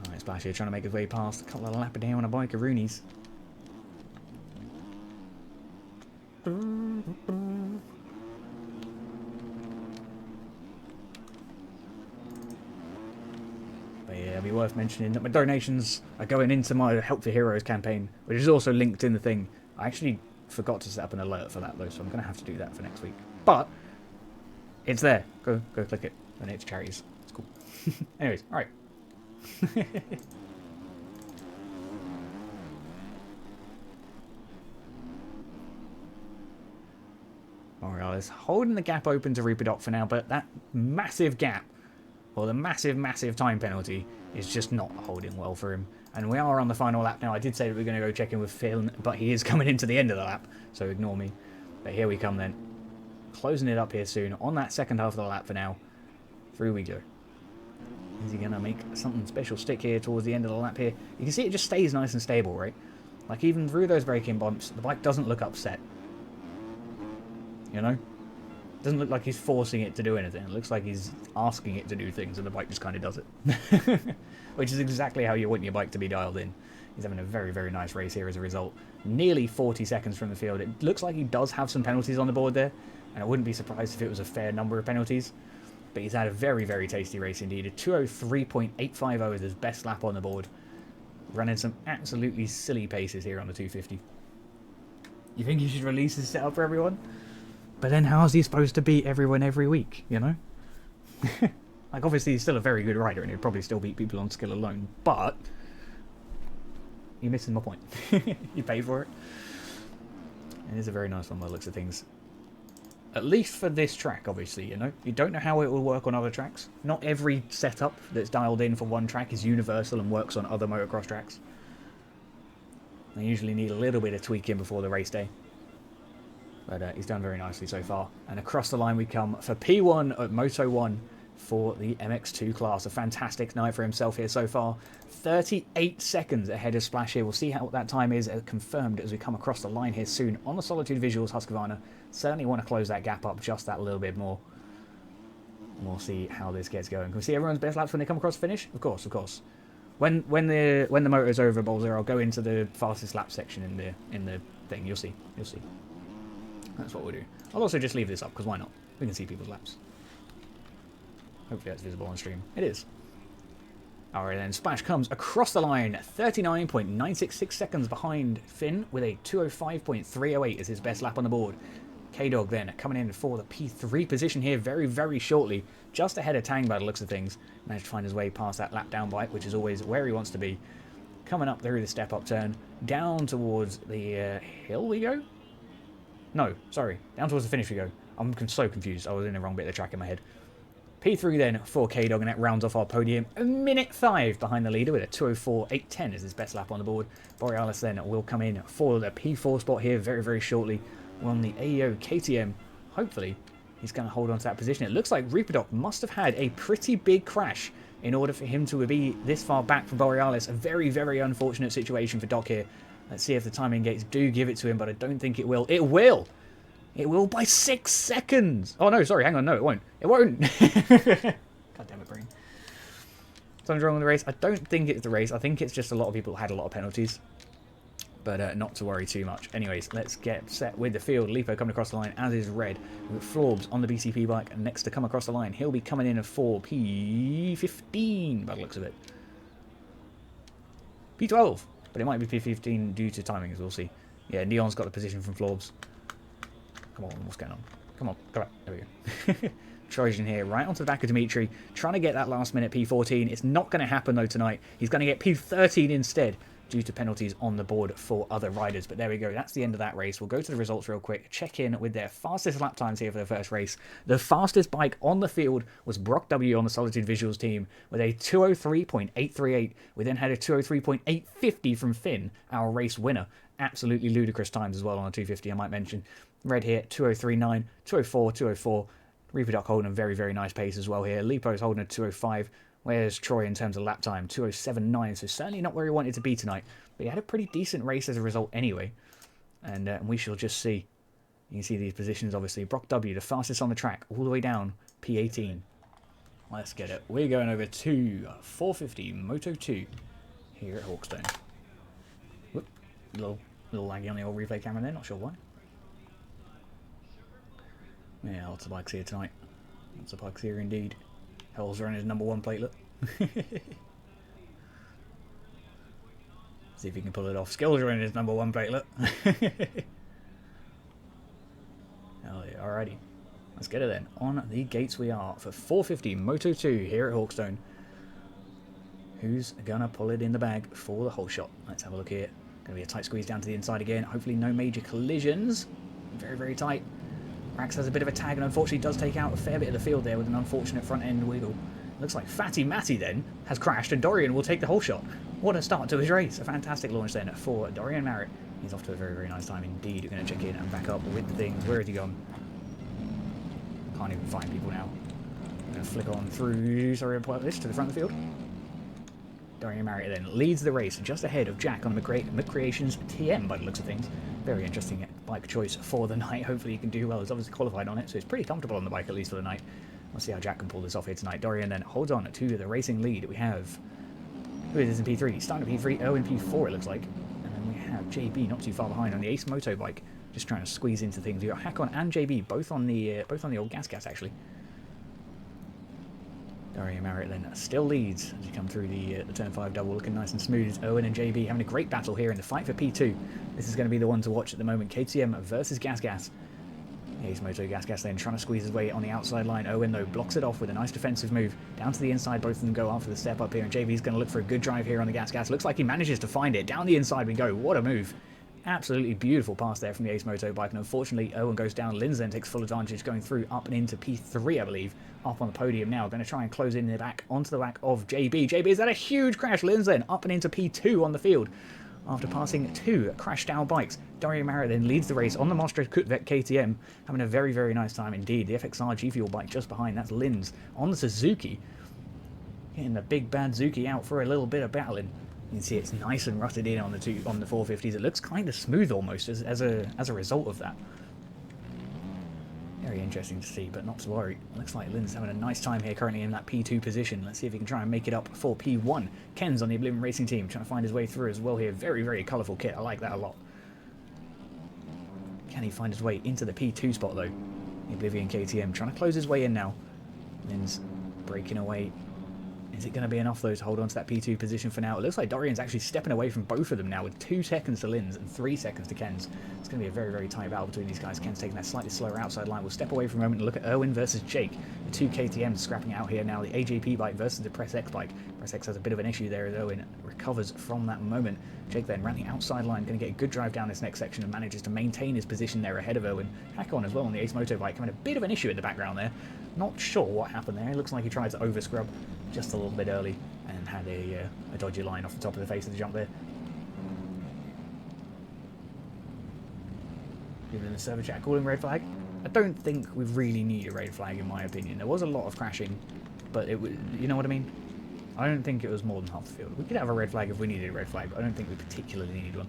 Alright, Splash here trying to make his way past a couple of lap down on a bike of Rooney's. But yeah, it'll be worth mentioning that my donations are going into my Help for Heroes campaign, which is also linked in the thing. I actually forgot to set up an alert for that though, so I'm going to have to do that for next week. But it's there. Go click it. Donate to charities. It's cool. Anyways, alright. Borealis holding the gap open to Reaperdoc for now, but that massive gap, or the massive time penalty, is just not holding well for him. And we are on the final lap now. I did say that we are going to go check in with Phil, but he is coming into the end of the lap, so ignore me. But here we come then. Closing it up here soon on that second half of the lap for now. Through we go. Is he going to make something special stick here towards the end of the lap here? You can see it just stays nice and stable, right? Like even through those braking bumps, the bike doesn't look upset. You know? It doesn't look like he's forcing it to do anything. It looks like he's asking it to do things and the bike just kind of does it. Which is exactly how you want your bike to be dialed in. He's having a very, very nice race here as a result. Nearly 40 seconds from the field. It looks like he does have some penalties on the board there. And I wouldn't be surprised if it was a fair number of penalties. But he's had a very, very tasty race indeed. A 2:03.850 is his best lap on the board. Running some absolutely silly paces here on the 250. You think you should release his setup for everyone? But then how's he supposed to beat everyone every week, you know? Like, obviously he's still a very good rider and he'd probably still beat people on skill alone, but you're missing my point. You pay for it. It is a very nice one by the looks of things. At least for this track, obviously, you know? You don't know how it will work on other tracks. Not every setup that's dialed in for one track is universal and works on other motocross tracks. They usually need a little bit of tweaking before the race day. But he's done very nicely so far. And across the line we come for P1 at Moto 1 for the MX2 class. A fantastic night for himself here so far. 38 seconds ahead of Splash here. We'll see how that time is confirmed as we come across the line here soon. On the Solitude Visuals, Husqvarna certainly want to close that gap up just that little bit more. And we'll see how this gets going. Can we see everyone's best laps when they come across the finish? Of course, of course. When the motor's over, Bolzer, I'll go into the fastest lap section in the thing. You'll see. You'll see. That's what we'll do. I'll also just leave this up, because why not? We can see people's laps. Hopefully that's visible on stream. It is. Alright then, Splash comes across the line, 39.966 seconds behind Finn, with a 205.308 as his best lap on the board. K-Dog then coming in for the P3 position here very, very shortly, just ahead of Tang by the looks of things. Managed to find his way past that lap down bike, which is always where he wants to be. Coming up through the step-up turn, down towards the hill we go? No, sorry, down towards the finish we go. I'm so confused, I was in the wrong bit of the track in my head. P3 then for K-Dog, and that rounds off our podium. A minute 5 behind the leader with a 204.810 as his best lap on the board. Borealis then will come in for the P4 spot here very, very shortly. We're on the AEO KTM. Hopefully, he's going to hold on to that position. It looks like Reaperdoc must have had a pretty big crash in order for him to be this far back from Borealis. A very, very unfortunate situation for Doc here. Let's see if the timing gates do give it to him, but I don't think it will. It will! It will by 6 seconds! Oh no, sorry, hang on, no, it won't. It won't! God damn it, brain. Something's wrong with the race. I don't think it's the race. I think it's just a lot of people had a lot of penalties. But not to worry too much. Anyways, let's get set with the field. Lipo coming across the line, as is Red. With Florbs on the BCP bike, and next to come across the line. He'll be coming in at 4 P15 by the looks of it. P12, but it might be P15 due to timing, as we'll see. Yeah, Neon's got the position from Florbs. Come on, what's going on? Come on, come on. There we go. Trojan here, right onto the back of Dimitri, trying to get that last minute P14. It's not going to happen though tonight. He's going to get P13 instead, due to penalties on the board for other riders. But there we go, that's the end of that race. We'll go to the results real quick, check in with their fastest lap times here for the first race. The fastest bike on the field was Brock W on the Solitude Visuals team with a 203.838. We then had a 203.850 from Finn, our race winner. Absolutely ludicrous times as well on a 250, I might mention. Red here, 203.9, 204, 204. Reaperdoc holding a very, very nice pace as well here. Lipo's holding a 205. Where's Troy in terms of lap time? 207.9, so certainly not where he wanted to be tonight. But he had a pretty decent race as a result anyway. And we shall just see. You can see these positions, obviously. Brock W, the fastest on the track, all the way down, P18. Let's get it. We're going over to 450 Moto 2 here at Hawkstone. Whoop, little laggy on the old replay camera there, not sure why. Yeah, lots of bikes here tonight. Lots of bikes here indeed. Hell's on his #1 platelet. See if he can pull it off. Skills are in his #1 platelet. Hell yeah, alrighty. Let's get it then. On the gates we are for 450 Moto 2 here at Hawkstone. Who's gonna pull it in the bag for the whole shot? Let's have a look here. Gonna be a tight squeeze down to the inside again. Hopefully no major collisions. Very, very tight. Rax has a bit of a tag and unfortunately does take out a fair bit of the field there with an unfortunate front end wiggle. Looks like Fatty Matty then has crashed and Dorian will take the whole shot. What a start to his race. A fantastic launch then for Dorian Merritt. He's off to a very, very nice time indeed. We're going to check in and back up with the things. Where has he gone? Can't even find people now. I'm going to flick on through, sorry, this to the front of the field. Dorian Merritt then leads the race just ahead of Jack on the McCreations TM by the looks of things. Very interesting bike choice for the night. Hopefully he can do well. He's obviously qualified on it, so he's pretty comfortable on the bike at least for the night. We'll see how Jack can pull this off here tonight. Dorian then holds on to the racing lead. We have, who is this in P3? Starting at P3, Owen P4 it looks like. And then we have JB not too far behind on the Ace Moto bike. Just trying to squeeze into things. We've got Hakon and JB both on the old gas actually. Dorian Merritt then still leads as you come through the turn 5 double, looking nice and smooth. Owen and JB having a great battle here in the fight for P2. This is going to be the one to watch at the moment. KTM versus Gas. Ace Moto Gas then trying to squeeze his way on the outside line. Owen though blocks it off with a nice defensive move. Down to the inside, both of them go after the step up here, and JB's going to look for a good drive here on the Gas. Looks like he manages to find it. Down the inside we go. What a move. Absolutely beautiful pass there from the Ace Moto bike, and unfortunately Owen goes down. Linz then takes full advantage, going through up and into P3 I believe. Up on the podium now, going to try and close in the back onto the back of JB. JB has had a huge crash. Linz then up and into P2 on the field. after passing 2 crashed down bikes. Dorian Marrett then leads the race on the Mostra Kutvec KTM, having a very, very nice time indeed. The FXR G Fuel bike just behind, that's Linz on the Suzuki. Getting the big bad Zuki out for a little bit of battling. You can see it's nice and rutted in on the 450s. It looks kind of smooth almost as a result of that. Very interesting to see, but not to worry. Looks like Lynn's having a nice time here currently in that P2 position. Let's see if he can try and make it up for P1. Ken's on the Oblivion Racing team, trying to find his way through as well here. Very, very colourful kit. I like that a lot. Can he find his way into the P2 spot, though? The Oblivion KTM trying to close his way in now. Lynn's breaking away. Is it going to be enough, though, to hold on to that P2 position for now? It looks like Dorian's actually stepping away from both of them now with 2 seconds to Lynn's and 3 seconds to Ken's. It's going to be a very, very tight battle between these guys. Ken's taking that slightly slower outside line. We'll step away for a moment and look at Erwin versus Jake. The 2 KTMs scrapping out here now. The AJP bike versus the Press X bike. Press X has a bit of an issue there as Erwin recovers from that moment. Jake then ran the outside line, going to get a good drive down this next section and manages to maintain his position there ahead of Erwin. Hack-on as well on the Ace Moto bike, having a bit of an issue in the background there. Not sure what happened there. It looks like he tried to over-scrub just a little bit early and had a dodgy line off the top of the face of the jump there. Even in the server chat calling red flag. I don't think we really need a red flag in my opinion. There was a lot of crashing, but it was, you know what I mean? I don't think it was more than half the field. We could have a red flag if we needed a red flag, but I don't think we particularly needed one.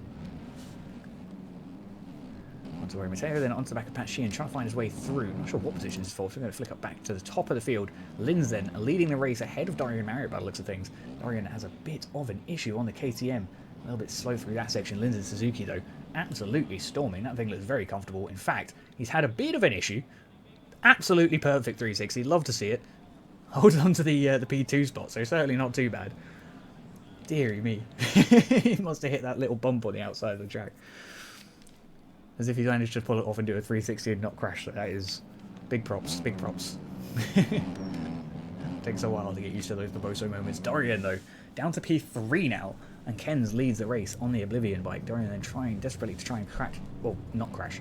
Onto Rory Mateo, then onto the back of Pat Sheehan, trying to find his way through. I'm not sure what position this is for, so we're going to flick up back to the top of the field. Lynn's then leading the race ahead of Dorian Marriott by the looks of things. Dorian has a bit of an issue on the KTM. A little bit slow through that section. Lynn's in Suzuki, though, absolutely storming. That thing looks very comfortable. In fact, he's had a bit of an issue. Absolutely perfect 360. Love to see it. Holds on to the P2 spot, so certainly not too bad. Deary me. He must have hit that little bump on the outside of the track. As if he managed to pull it off and do a 360 and not crash. That is big props, big props. Takes a while to get used to those Barboso moments. Dorian, though, down to P3 now. And Ken's leads the race on the Oblivion bike. Dorian then trying desperately to try and crash. Well, not crash.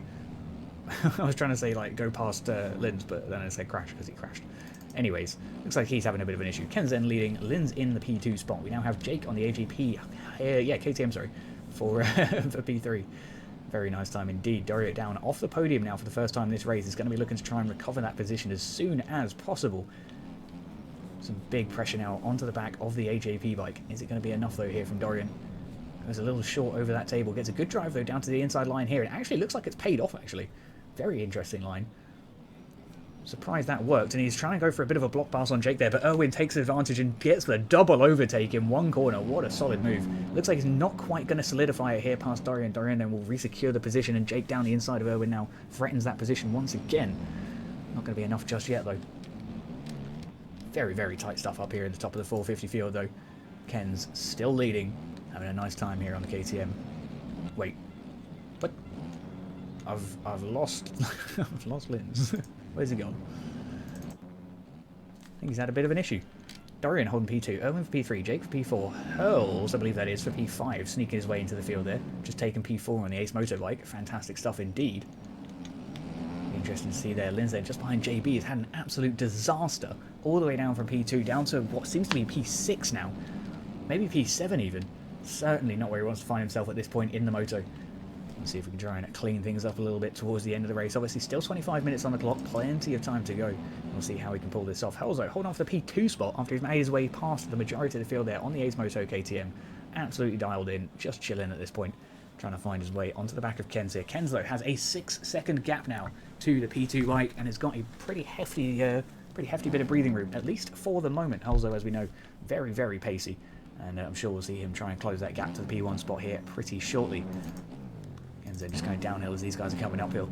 I was trying to say, like, go past Lynn's, but then I said crash because he crashed. Anyways, looks like he's having a bit of an issue. Ken's then leading. Lynn's in the P2 spot. We now have Jake on the AGP. KTM, sorry, for P3. Very nice time indeed. Dorian down off the podium now for the first time in this race. He's going to be looking to try and recover that position as soon as possible. Some big pressure now onto the back of the AJP bike. Is it going to be enough, though, here from Dorian? Goes a little short over that table. Gets a good drive, though, down to the inside line here. It actually looks like it's paid off, actually. Very interesting line. Surprised that worked, and he's trying to go for a bit of a block pass on Jake there, but Erwin takes advantage and gets the double overtake in one corner. What a solid move. Looks like he's not quite going to solidify it here past Dorian. Dorian then will resecure the position, and Jake down the inside of Erwin now threatens that position once again. Not going to be enough just yet, though. Very, very tight stuff up here in the top of the 450 field, though. Ken's still leading, having a nice time here on the KTM. Wait. What? I've lost... I've lost Lynn's. Where's he gone? I think he's had a bit of an issue. Dorian holding P2, Erwin for P3, Jake for P4, Hurls, I believe that is, for P5, sneaking his way into the field there. Just taking P4 on the Ace Motorbike. Fantastic stuff indeed. Interesting to see there. Lynn's there just behind JB has had an absolute disaster. All the way down from P2 down to what seems to be P6 now. Maybe P7 even. Certainly not where he wants to find himself at this point in the moto. Let's see if we can try and clean things up a little bit towards the end of the race. Obviously still 25 minutes on the clock, plenty of time to go. We'll see how we can pull this off. Helzo holding off the P2 spot after he's made his way past the majority of the field there on the Ace Moto KTM. Absolutely dialed in, just chilling at this point. Trying to find his way onto the back of Ken's here. Ken's, though, has a 6-second gap now to the P2 bike and has got a pretty hefty bit of breathing room, at least for the moment. Helzo, as we know, very, very pacey. And I'm sure we'll see him try and close that gap to the P1 spot here pretty shortly. Ken's just going downhill as these guys are coming uphill.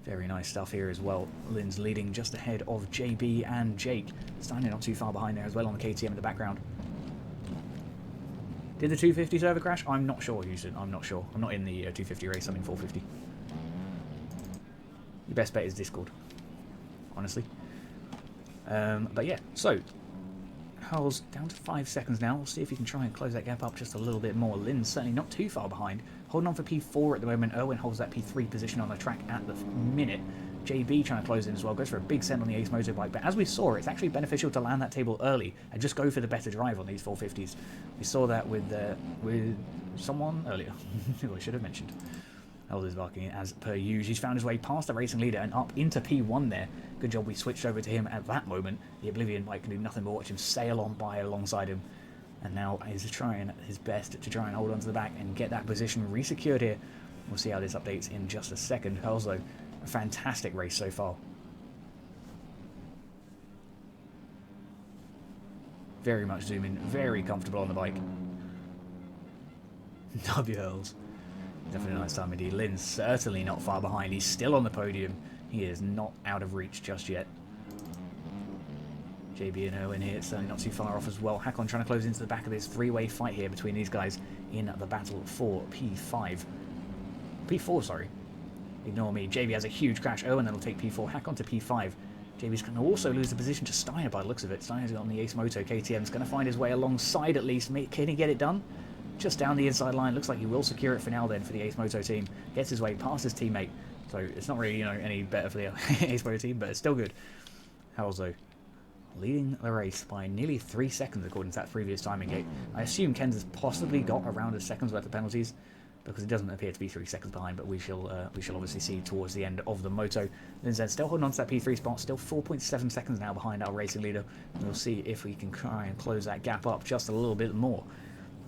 Very nice stuff here as well. Lynn's leading just ahead of JB and Jake. Standing not too far behind there as well on the KTM in the background. Did the 250 server crash? I'm not sure, Houston. I'm not sure. I'm not in the 250 race. I'm in 450. Your best bet is Discord, honestly. But yeah, so Hurls down to 5 seconds now. We'll see if he can try and close that gap up just a little bit more. Lynn's certainly not too far behind. holding on for P4 at the moment. Irwin holds that P3 position on the track at the minute. JB trying to close in as well, goes for a big send on the Ace motorbike, but as we saw, it's actually beneficial to land that table early and just go for the better drive on these 450s. We saw that with someone earlier, who I should have mentioned. Held is barking as per usual. He's found his way past the racing leader and up into P1 there. Good job we switched over to him at that moment. The Oblivion bike can do nothing but watch him sail on by alongside him. And now he's trying his best to try and hold on to the back and get that position re-secured here. We'll see how this updates in just a second. Hurls, though, a fantastic race so far. Very much zooming, very comfortable on the bike. W Hurls. Definitely a nice time indeed. Lynn's certainly not far behind. He's still on the podium. He is not out of reach just yet. JB and Owen here, certainly not too far off as well. Hakon trying to close into the back of this three-way fight here between these guys in the battle for P5. P4, sorry. Ignore me. JB has a huge crash. Owen then will take P4. Hakon to P5. JB's going to also lose the position to Steiner by the looks of it. Steiner's on the Ace Moto. KTM's going to find his way alongside at least. Can he get it done? Just down the inside line. Looks like he will secure it for now then for the Ace Moto team. Gets his way past his teammate. So it's not really, any better for the Ace Moto team, but it's still good. How's though? Leading the race by nearly 3 seconds according to that previous timing gate. I assume Ken's has possibly got around a second's worth of penalties because it doesn't appear to be 3 seconds behind, but we shall obviously see towards the end of the moto. Lindsay still holding on to that P3 spot, still 4.7 seconds now behind our racing leader. And we'll see if we can try and close that gap up just a little bit more.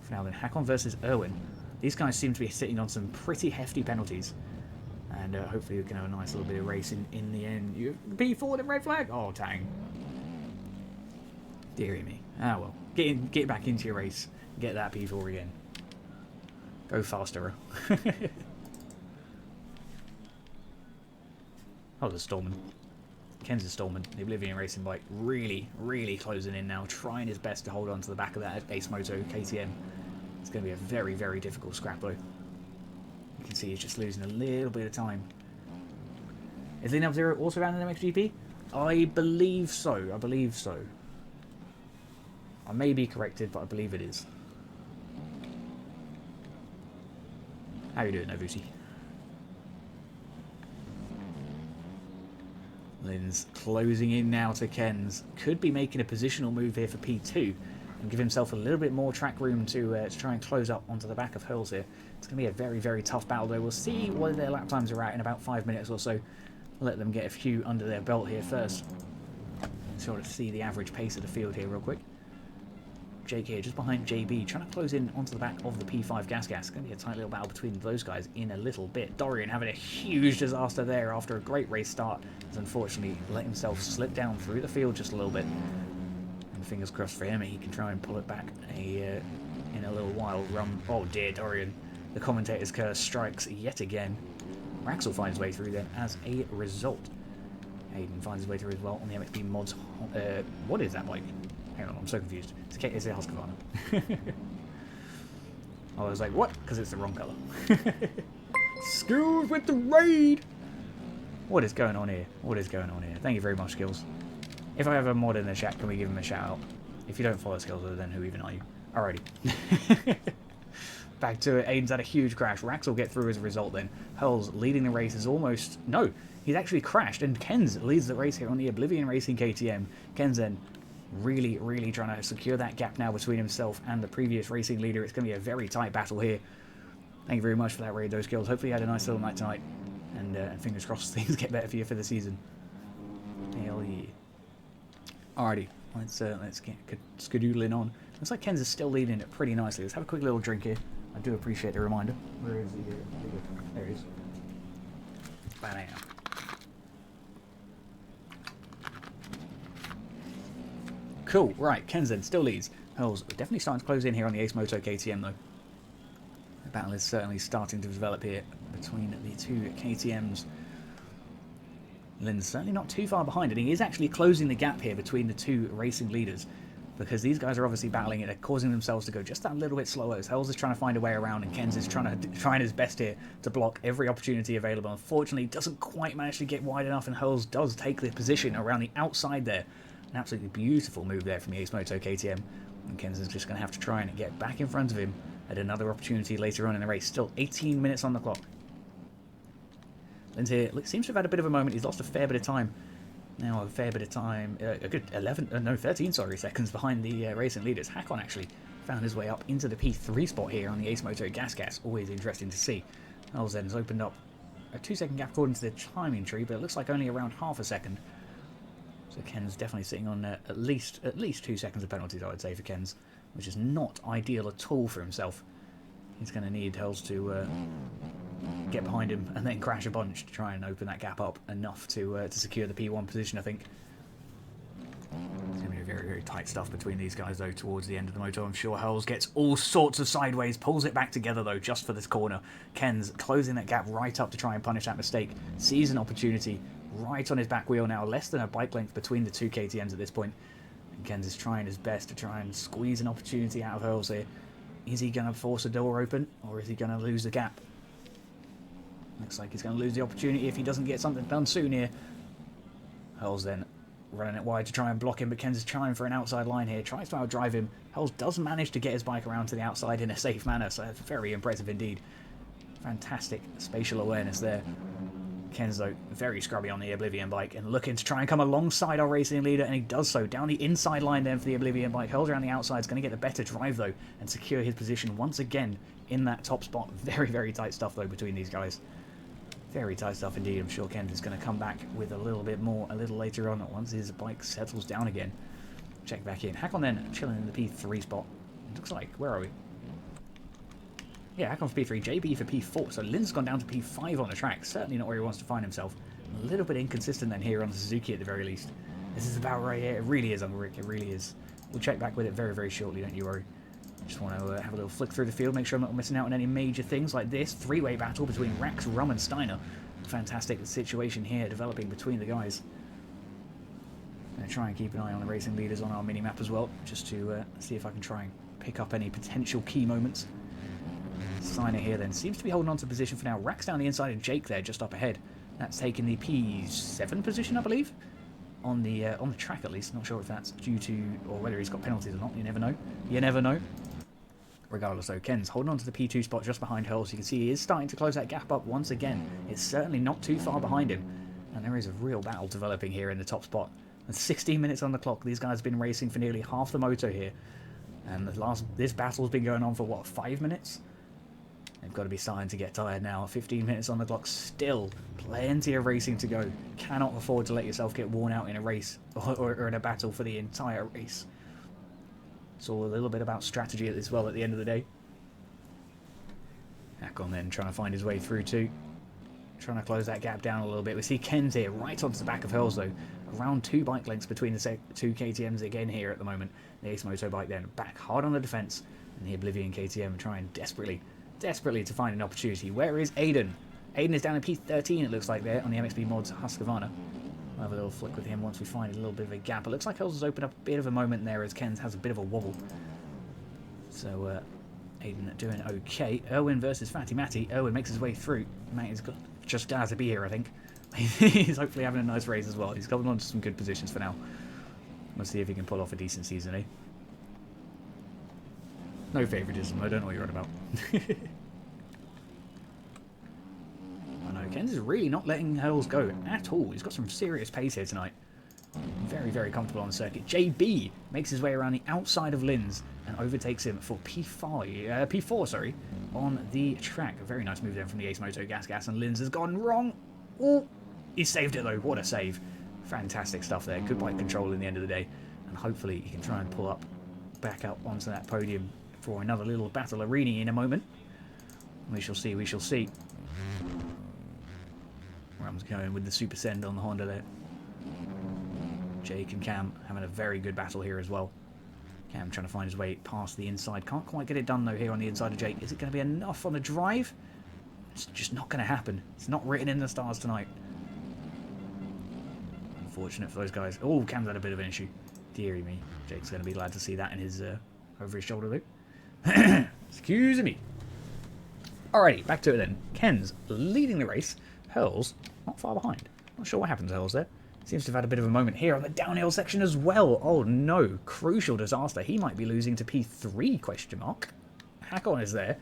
For now then, Hakon versus Irwin. These guys seem to be sitting on some pretty hefty penalties. And hopefully we can have a nice little bit of racing in the end. You P4 the red flag? Oh, dang. Deary me. Ah well. Get back into your race. Get that P4 again. Go faster. Oh, the Stallman. Ken's a Stallman. The Oblivion racing bike really, really closing in now. Trying his best to hold on to the back of that Ace Moto KTM. It's going to be a very, very difficult scrap though. You can see he's just losing a little bit of time. Is Lynn Up-Zero also around in MXGP? I believe so. I believe so. I may be corrected, but I believe it is. How you doing, Novusi? Lynn's closing in now to Ken's. Could be making a positional move here for P2 and give himself a little bit more track room to try and close up onto the back of Hurls here. It's going to be a very, very tough battle though. We'll see what their lap times are at in about 5 minutes or so. Let them get a few under their belt here first. Sort of see the average pace of the field here real quick. Jake here just behind JB, trying to close in onto the back of the P5 Gas. It's going to be a tight little battle between those guys in a little bit. Dorian having a huge disaster there after a great race start. Has unfortunately let himself slip down through the field just a little bit. And fingers crossed for him, he can try and pull it back in a little while. Oh dear, Dorian. The commentator's curse strikes yet again. Raxel finds his way through then as a result. Hayden finds his way through as well on the MXB mods. What is that bike? Hang on, I'm so confused. It's a Husqvarna. I was like, what? Because it's the wrong colour. Skills with the raid! What is going on here? What is going on here? Thank you very much, Skills. If I have a mod in the chat, can we give him a shout out? If you don't follow Skills, then who even are you? Alrighty. Back to it. Aiden's had a huge crash. Rax will get through as a result then. Hurls leading the race is almost... No, he's actually crashed. And Ken's leads the race here on the Oblivion Racing KTM. Ken's then really, really trying to secure that gap now between himself and the previous racing leader. It's going to be a very tight battle here. Thank you very much for that raid, those Skills. Hopefully you had a nice little night tonight. And fingers crossed things get better for you for the season. Hell yeah. Alrighty, let's get skedoodling on. Looks like Ken's is still leading it pretty nicely. Let's have a quick little drink here. I do appreciate the reminder. Where is he? There he is. Banana. Cool, right, Kenzen still leads. Hurls definitely starting to close in here on the Ace Moto KTM though. The battle is certainly starting to develop here between the two KTMs. Lynn's certainly not too far behind, and he is actually closing the gap here between the two racing leaders, because these guys are obviously battling it. They're causing themselves to go just that little bit slower as Hurls is trying to find a way around, and Ken's is trying his best here to block every opportunity available. Unfortunately, doesn't quite manage to get wide enough, and Hurls does take the position around the outside there. An absolutely beautiful move there from the Ace Moto KTM, and Ken's is just going to have to try and get back in front of him at another opportunity later on in the race. Still 18 minutes on the clock. Linz here seems to have had a bit of a moment. He's lost a fair bit of time. Now a fair bit of time, a good 13 seconds behind the racing leaders. Hakon actually found his way up into the P3 spot here on the Ace Moto Gas. Always interesting to see. Helzen has opened up a 2-second gap according to the timing tree, but it looks like only around half a second. So Ken's definitely sitting on at least 2 seconds of penalties, I would say, for Ken's, which is not ideal at all for himself. He's going to need Hells to get behind him and then crash a bunch to try and open that gap up enough to secure the P1 position, I think. It's going to be very, very tight stuff between these guys, though, towards the end of the moto. I'm sure Hells gets all sorts of sideways, pulls it back together, though, just for this corner. Ken's closing that gap right up to try and punish that mistake. Sees an opportunity right on his back wheel now, less than a bike length between the two KTMs at this point. And Ken's is trying his best to try and squeeze an opportunity out of Hells here. Is he going to force a door open, or is he going to lose the gap? Looks like he's going to lose the opportunity if he doesn't get something done soon here. Hells then running it wide to try and block him, but Ken's is trying for an outside line here. Tries to outdrive him. Hells does manage to get his bike around to the outside in a safe manner, so that's very impressive indeed. Fantastic spatial awareness there. Ken's, though, very scrubby on the Oblivion bike and looking to try and come alongside our racing leader, and he does so down the inside line then for the Oblivion bike. Hells around the outside is going to get the better drive, though, and secure his position once again in that top spot. Very, very tight stuff, though, between these guys. Very tight stuff indeed. I'm sure Kent is going to come back with a little bit more a little later on once his bike settles down again. Check back in. Hakon then chilling in the P3 spot. It looks like, where are we? Yeah, Hakon for P3, JB for P4. So Lin's gone down to P5 on the track. Certainly not where he wants to find himself. A little bit inconsistent then here on the Suzuki at the very least. This is about right here. It really is, Unrick. It really is. We'll check back with it very, very shortly, don't you worry. Just want to have a little flick through the field, make sure I'm not missing out on any major things like this. Three-way battle between Rax, Rum and Steiner. Fantastic situation here developing between the guys. Going to try and keep an eye on the racing leaders on our mini-map as well, just to see if I can try and pick up any potential key moments. Steiner here then seems to be holding on to position for now. Rax down the inside of Jake there, just up ahead. That's taken the P7 position, I believe. On the track at least. Not sure if that's due to, or whether he's got penalties or not. You never know. You never know. Regardless though, Ken's holding on to the P2 spot just behind Hells. You can see he is starting to close that gap up once again. It's certainly not too far behind him. And there is a real battle developing here in the top spot. And 16 minutes on the clock. These guys have been racing for nearly half the moto here. And this battle's been going on for what, 5 minutes? They've got to be starting to get tired now. 15 minutes on the clock, still plenty of racing to go. Cannot afford to let yourself get worn out in a race or in a battle for the entire race. It's all a little bit about strategy as well at the end of the day. Hakon then trying to find his way through too. Trying to close that gap down a little bit. We see Ken's here right onto the back of Hells though. Around 2 bike lengths between the two KTMs again here at the moment. The Ace Moto bike then back hard on the defence. And the Oblivion KTM trying desperately to find an opportunity. Where is Aiden? Aiden is down in P13 it looks like there on the MXB mods Husqvarna. We'll have a little flick with him once we find a little bit of a gap. It looks like Hells has opened up a bit of a moment there as Ken has a bit of a wobble. So Aiden doing okay. Erwin versus Fatty Matty. Erwin makes his way through. Matty's just glad to be here, I think. He's hopefully having a nice race as well. He's coming on to some good positions for now. We'll see if he can pull off a decent season, eh? No favouritism, I don't know what you're on about. I know, Ken's is really not letting Hells go at all. He's got some serious pace here tonight. Very, very comfortable on the circuit. JB makes his way around the outside of Linz and overtakes him for P4 on the track. A very nice move there from the Ace Moto Gas, and Linz has gone wrong. Oh, he saved it though. What a save. Fantastic stuff there. Good bike control in the end of the day. And hopefully he can try and pull back up onto that podium for another little battle arena in a moment. We shall see, we shall see. Ram's going with the super send on the Honda there. Jake and Cam having a very good battle here as well. Cam trying to find his way past the inside. Can't quite get it done though here on the inside of Jake. Is it going to be enough on the drive? It's just not going to happen. It's not written in the stars tonight. Unfortunate for those guys. Oh, Cam's had a bit of an issue. Deary me. Jake's going to be glad to see that in his over his shoulder loop. Excuse me. Alrighty, back to it then. Ken's leading the race. Hells not far behind. Not sure what happened to Hells there. Seems to have had a bit of a moment here on the downhill section as well. Oh no, crucial disaster. He might be losing to P3, question mark. Hakon is there,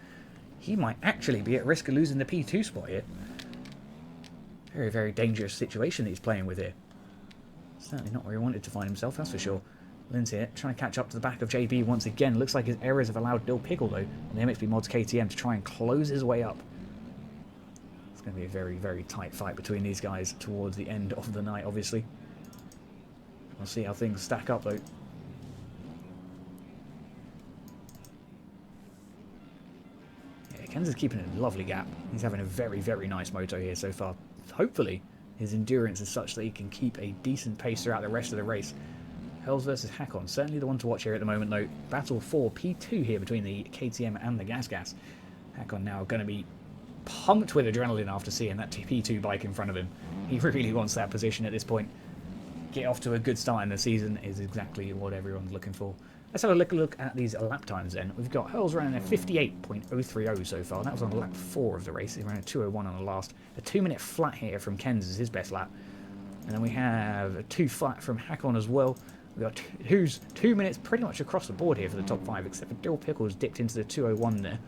he might actually be at risk of losing the P2 spot here. Very, very dangerous situation that he's playing with here. Certainly not where he wanted to find himself, that's for sure. Linz here, trying to catch up to the back of JB once again. Looks like his errors have allowed Bill Pickle, though, on the MXB Mods KTM to try and close his way up. It's going to be a very, very tight fight between these guys towards the end of the night, obviously. We'll see how things stack up, though. Yeah, Ken's is keeping a lovely gap. He's having a very, very nice moto here so far. Hopefully, his endurance is such that he can keep a decent pace throughout the rest of the race. Hells versus Hakon, certainly the one to watch here at the moment, though. Battle for P2 here between the KTM and the Gas. Hakon now going to be pumped with adrenaline after seeing that P2 bike in front of him. He really wants that position at this point. Get off to a good start in the season is exactly what everyone's looking for. Let's have a look at these lap times then. We've got Hurls running a 58.030 so far. That was on lap 4 of the race. He ran a 2:01 on the last. A 2-minute flat here from Ken's is his best lap. And then we have a 2 flat from Hakon as well. We've got 2 minutes pretty much across the board here for the top 5, except for Dill Pickles dipped into the 2:01 there.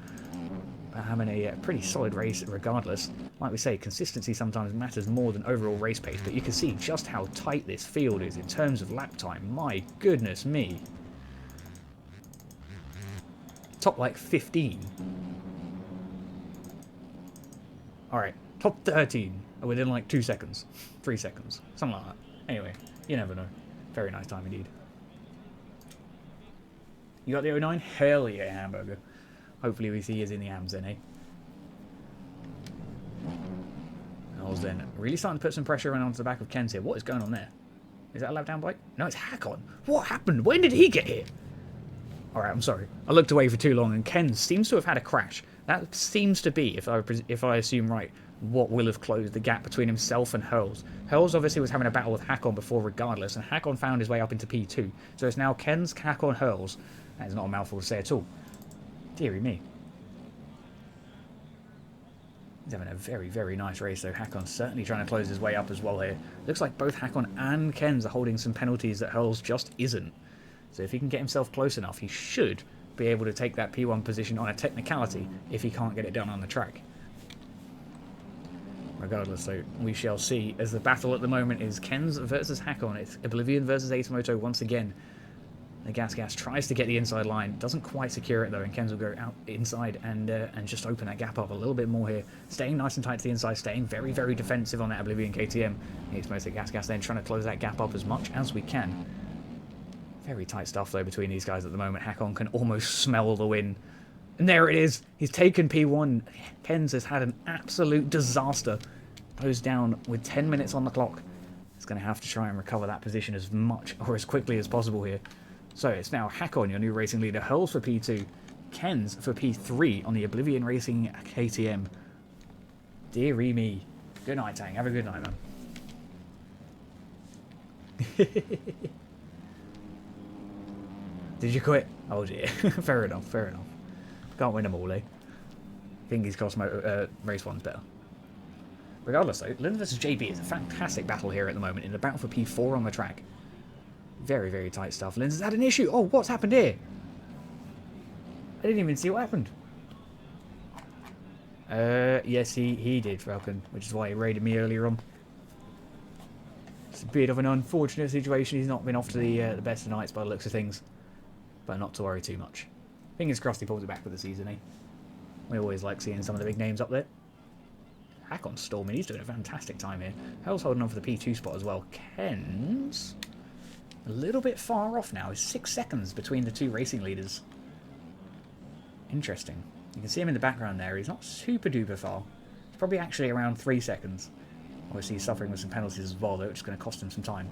But having a pretty solid race regardless. Like we say, consistency sometimes matters more than overall race pace, but you can see just how tight this field is in terms of lap time. My goodness me. Top like 15. Alright, top 13 are within like 2 seconds. 3 seconds. Something like that. Anyway, you never know. Very nice time indeed. You got the 09? Hell yeah, Hamburger. Hopefully we see us in the AMs then, eh? Hells then really starting to put some pressure onto the back of Ken's here. What is going on there? Is that a lap down bike? No, it's Hakon. What happened? When did he get here? Alright, I'm sorry. I looked away for too long and Ken seems to have had a crash. That seems to be, if I assume right, what will have closed the gap between himself and Hurls. Hurls obviously was having a battle with Hakon before regardless, and Hakon found his way up into P2. So it's now Ken's, Hakon, Hurls. That is not a mouthful to say at all. Deary me. He's having a very, very nice race though. Hakon's certainly trying to close his way up as well here. Looks like both Hakon and Ken's are holding some penalties that Hurls just isn't. So if he can get himself close enough, he should be able to take that P1 position on a technicality if he can't get it done on the track. Regardless, though, we shall see, as the battle at the moment is Ken's versus Hakon. It's Oblivion versus Atamoto once again. The Gas tries to get the inside line, doesn't quite secure it though, and Ken's will go out inside and just open that gap up a little bit more here. Staying nice and tight to the inside, staying very, very defensive on that Oblivion KTM. Atamoto Gas then trying to close that gap up as much as we can. Very tight stuff though between these guys at the moment. Hakon can almost smell the win. And there it is. He's taken P1. Ken's has had an absolute disaster. Goes down with 10 minutes on the clock. He's going to have to try and recover that position as much or as quickly as possible here. So it's now Hakon, your new racing leader. Hurls for P2. Ken's for P3 on the Oblivion Racing KTM. Deary me. Good night, Tang. Have a good night, man. Did you quit? Oh dear. Fair enough, fair enough. Can't win them all, eh? Fingers crossed race one's better. Regardless though, Linz vs JB is a fantastic battle here at the moment in the battle for P4 on the track. Very, very tight stuff. Linz has had an issue. Oh, what's happened here? I didn't even see what happened. Yes, he did, Falcon, which is why he raided me earlier on. It's a bit of an unfortunate situation. He's not been off to the best of nights by the looks of things. But not to worry too much. Fingers crossed he pulls it back for the season, eh? We always like seeing some of the big names up there. Hakon's storming. He's doing a fantastic time here. Hell's holding on for the P2 spot as well. Ken's a little bit far off now. It's 6 seconds between the two racing leaders. Interesting. You can see him in the background there. He's not super duper far. It's probably actually around 3 seconds. Obviously he's suffering with some penalties as well, though, which is going to cost him some time.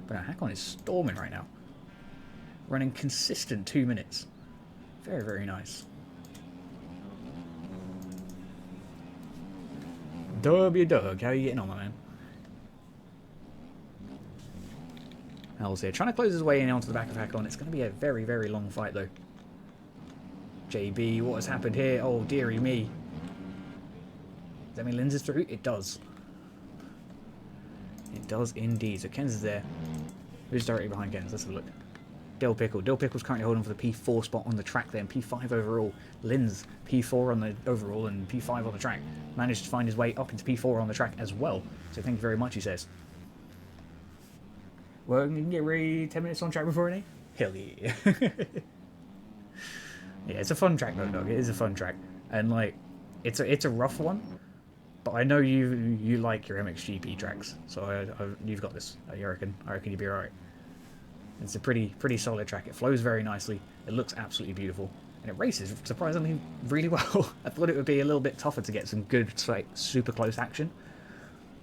But now Hakon is storming right now. Running consistent 2 minutes. Very, very nice. Doug, how are you getting on, my man? Hell's here. Trying to close his way in onto the back of Hakon. It's going to be a very, very long fight, though. JB, what has happened here? Oh, dearie me. Does that mean Linz is through? It does. It does indeed. So Ken's is there. Who's directly behind Ken's? Let's have a look. Dill Pickle. Dill Pickle's currently holding for the P4 spot on the track then. P5 overall. Linz, P4 on the overall and P5 on the track. Managed to find his way up into P4 on the track as well. So thank you very much, he says. Well, you can get ready 10 minutes on track before it, eh? Hell yeah. Yeah, it's a fun track though, dog. It is a fun track. And like, it's a rough one. But I know you like your MXGP tracks, so you've got this. I reckon you'll be alright. It's a pretty solid track. It flows very nicely. It looks absolutely beautiful, and it races surprisingly really well. I thought it would be a little bit tougher to get some good, like, super close action,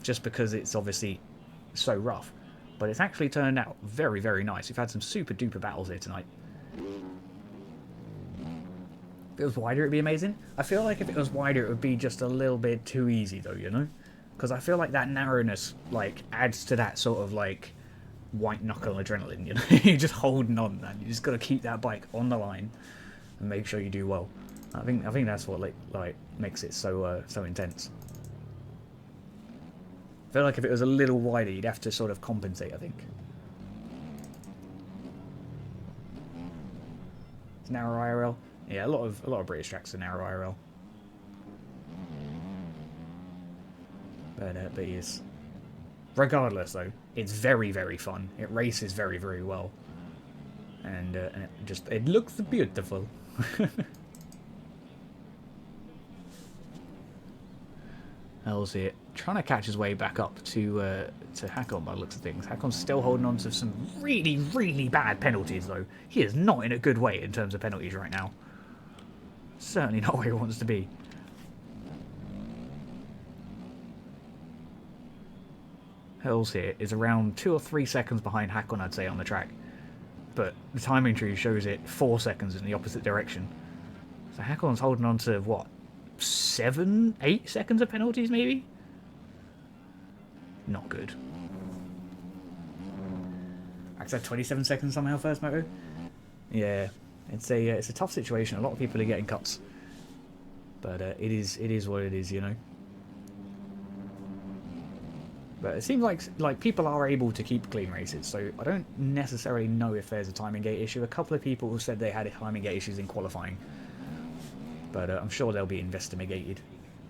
just because it's obviously so rough. But it's actually turned out very nice. We've had some super duper battles here tonight. If it was wider, it'd be amazing. I feel like if it was wider, it would be just a little bit too easy, though, you know? Because I feel like that narrowness, like, adds to that sort of, like, white knuckle adrenaline, you know? You're just holding on, man. You just got to keep that bike on the line and make sure you do well. I think that's what, like makes it so intense. I feel like if it was a little wider, you'd have to sort of compensate, I think. It's narrow IRL. Yeah, a lot of British tracks are narrow IRL. But yes. Regardless, though, it's very fun. It races very well, and it looks beautiful. Hell's here, trying to catch his way back up to Hakon by the looks of things. Hakon's still holding on to some really bad penalties, though. He is not in a good way in terms of penalties right now. Certainly not where he wants to be. Hells here is around 2 or 3 seconds behind Hakon, I'd say, on the track. But the timing tree shows it 4 seconds in the opposite direction. So Hakon's holding on to, what, 7, 8 seconds of penalties, maybe? Not good. I said 27 seconds somehow first moto. Yeah, it's a tough situation. A lot of people are getting cuts, but it is what it is, you know. But it seems like people are able to keep clean races, so I don't necessarily know if there's a timing gate issue. A couple of people said they had timing gate issues in qualifying, but I'm sure they'll be investigated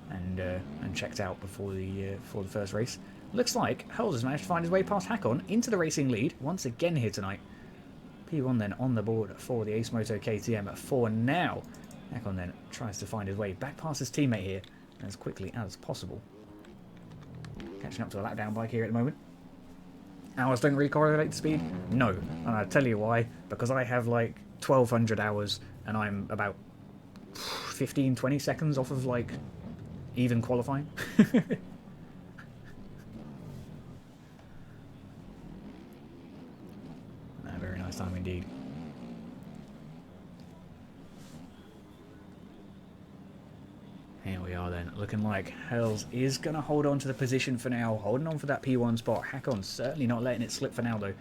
and checked out before the first race. Looks like Hells has managed to find his way past Hakon into the racing lead once again here tonight. P1 then on the board for the Ace Moto KTM at 4 now. Hakon then tries to find his way back past his teammate here as quickly as possible. Catching up to a lap down bike here at the moment. Hours don't really correlate to speed? No. And I'll tell you why. Because I have like 1,200 hours and I'm about 15-20 seconds off of like even qualifying. Very nice time indeed. Here we are then, looking like Hells is going to hold on to the position for now, holding on for that P1 spot. Hakon's certainly not letting it slip for now though.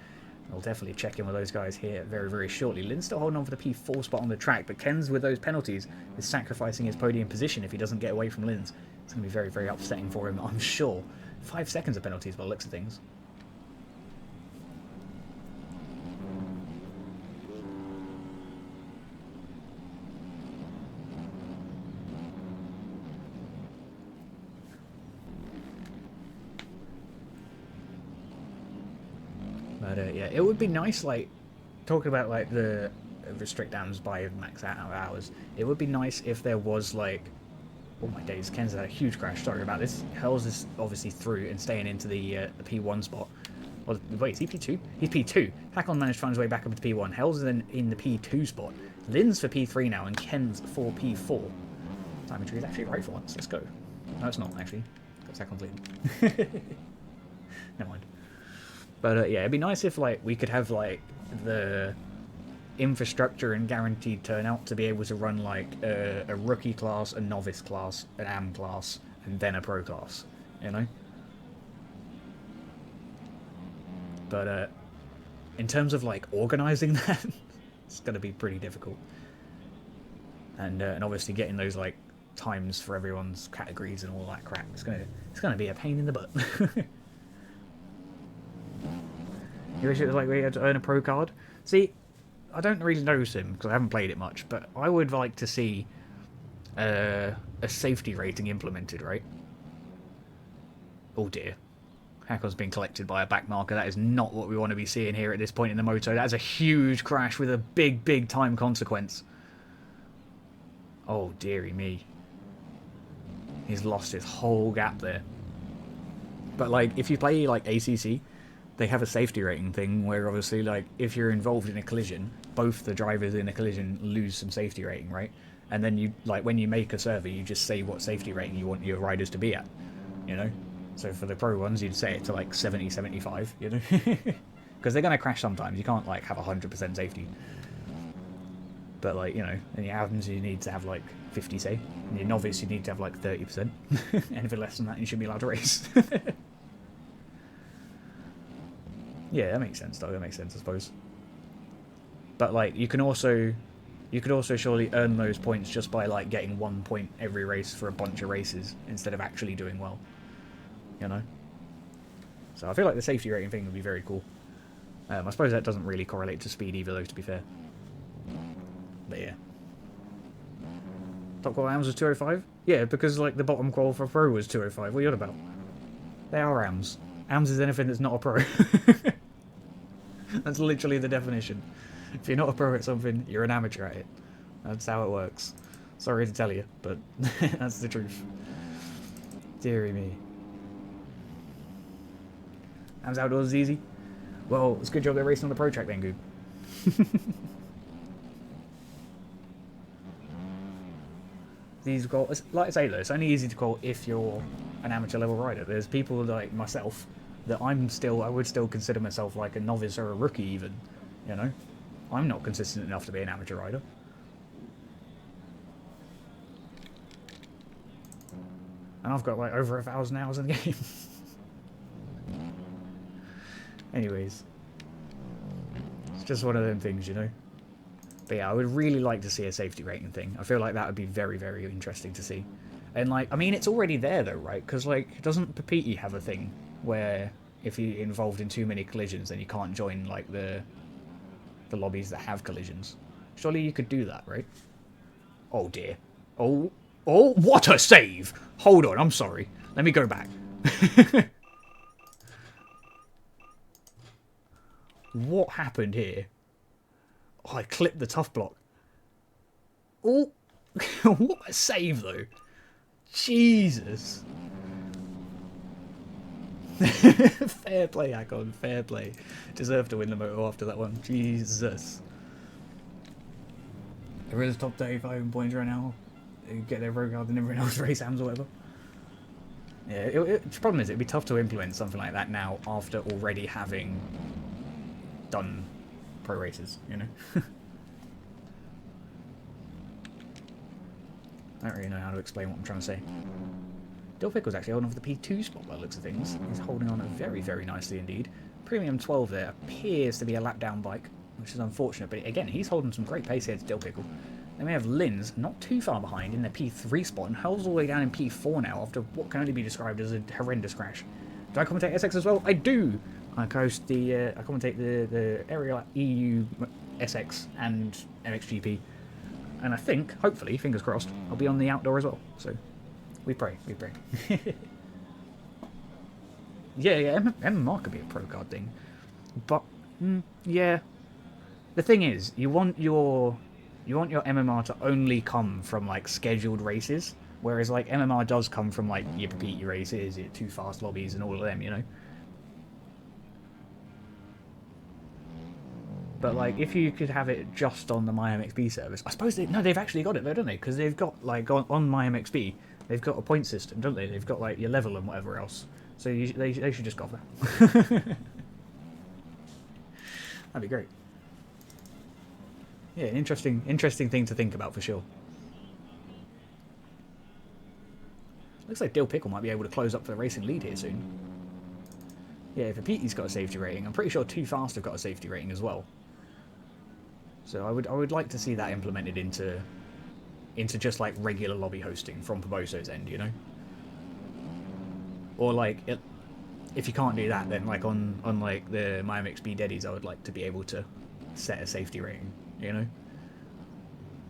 We'll definitely check in with those guys here very shortly. Lynn's still holding on for the P4 spot on the track, but Ken's with those penalties is sacrificing his podium position if he doesn't get away from Lynn's. It's going to be very upsetting for him, I'm sure. 5 seconds of penalties by the looks of things. But yeah, it would be nice, like, talking about like the restrict dams by max out of hours. It would be nice if there was like, oh my days, Ken's had a huge crash. Sorry about this. Hells is obviously through and staying into the P1 spot. Well, wait, is he P2? He's P2. Hakon managed to find his way back up to P1. Hells is then in the P2 spot. Lynn's for P3 now, and Ken's for P4. Timing tree is actually right for once. Let's go. No, it's not actually. Got Hakon's lead. Never mind. But yeah, it'd be nice if like we could have like the infrastructure and guaranteed turnout to be able to run like a rookie class, a novice class, an AM class, and then a pro class, you know. But in terms of like organising that, it's going to be pretty difficult. And obviously getting those like times for everyone's categories and all that crap, it's gonna be a pain in the butt. You wish it was like we had to earn a pro card? See, I don't really know Sim because I haven't played it much, but I would like to see a safety rating implemented, right? Oh dear. Hakon's been collected by a back marker. That is not what we want to be seeing here at this point in the moto. That's a huge crash with a big, big time consequence. Oh, dearie me. He's lost his whole gap there. But, like, if you play, like, ACC, they have a safety rating thing where, obviously, like, if you're involved in a collision, both the drivers in a collision lose some safety rating, right? And then you, like, when you make a server, you just say what safety rating you want your riders to be at, you know? So for the pro ones, you'd set it to, like, 70, 75, you know? Because they're going to crash sometimes. You can't, like, have 100% safety. But, like, you know, in your albums, you need to have, like, 50, say. In your novice, you need to have, like, 30%. Anything less than that, you shouldn't be allowed to race. Yeah, that makes sense, though. That makes sense, I suppose. But, like, you could also surely earn those points just by, like, getting 1 point every race for a bunch of races instead of actually doing well. You know? So I feel like the safety rating thing would be very cool. I suppose that doesn't really correlate to speed either, though, to be fair. But yeah. Top qual AMs was 205? Yeah, because like the bottom qual for pro was 205. What are you on about? They are AMs. AMs is anything that's not a pro. That's literally the definition. If you're not a pro at something, you're an amateur at it. That's how it works. Sorry to tell you, but that's the truth. Deary me. AMs outdoors is easy? Well, it's a good job they're racing on the pro track then, Goob. These goals, like I say though, it's only easy to call if you're an amateur level rider. There's people like myself that I would still consider myself like a novice or a rookie even, you know? I'm not consistent enough to be an amateur rider. And I've got like over 1,000 hours in the game. Anyways. It's just one of them things, you know? But yeah, I would really like to see a safety rating thing. I feel like that would be very, very interesting to see. And, like, I mean, it's already there, though, right? Because, like, doesn't Papiti have a thing where if you're involved in too many collisions, then you can't join, like, the lobbies that have collisions? Surely you could do that, right? Oh, dear. Oh, what a save! Hold on, I'm sorry. Let me go back. What happened here? Oh, I clipped the tough block. Oh, what a save, though. Jesus. Fair play, Hakon. Fair play. Deserved to win the moto after that one. Jesus. Everyone's top 35 in points right now. They get their road guard and everyone else race AMs or whatever. Yeah, the problem is it'd be tough to implement something like that now after already having done pro races, you know? I don't really know how to explain what I'm trying to say. Dilpick was actually holding on for the P2 spot by the looks of things. He's holding on very, very nicely indeed. Premium 12 there appears to be a lap down bike, which is unfortunate, but again, he's holding some great pace here to Dilpickle. Then we have Linz, not too far behind in the P3 spot, and holds all the way down in P4 now after what can only be described as a horrendous crash. Do I commentate SX as well? I do! I commentate the Area EU SX and MXGP. And I think, hopefully, fingers crossed, I'll be on the outdoor as well. So, we pray, we pray. yeah, MMR could be a pro card thing. But, yeah. The thing is, you want your MMR to only come from, like, scheduled races. Whereas, like, MMR does come from, like, your Papiti races, your Too Fast lobbies and all of them, you know? But, like, if you could have it just on the MyMXB service... I suppose they've actually got it, though, don't they? Because they've got, like, on MyMXB, they've got a point system, don't they? They've got, like, your level and whatever else. So they should just go off that. That'd be great. Yeah, an interesting thing to think about, for sure. Looks like Dill Pickle might be able to close up for the racing lead here soon. Yeah, if Papiti's got a safety rating, I'm pretty sure Too Fast have got a safety rating as well. So I would like to see that implemented into just like regular lobby hosting from Poboso's end, you know? Or like if you can't do that, then like on like the MyMXB Deddies, I would like to be able to set a safety rating, you know?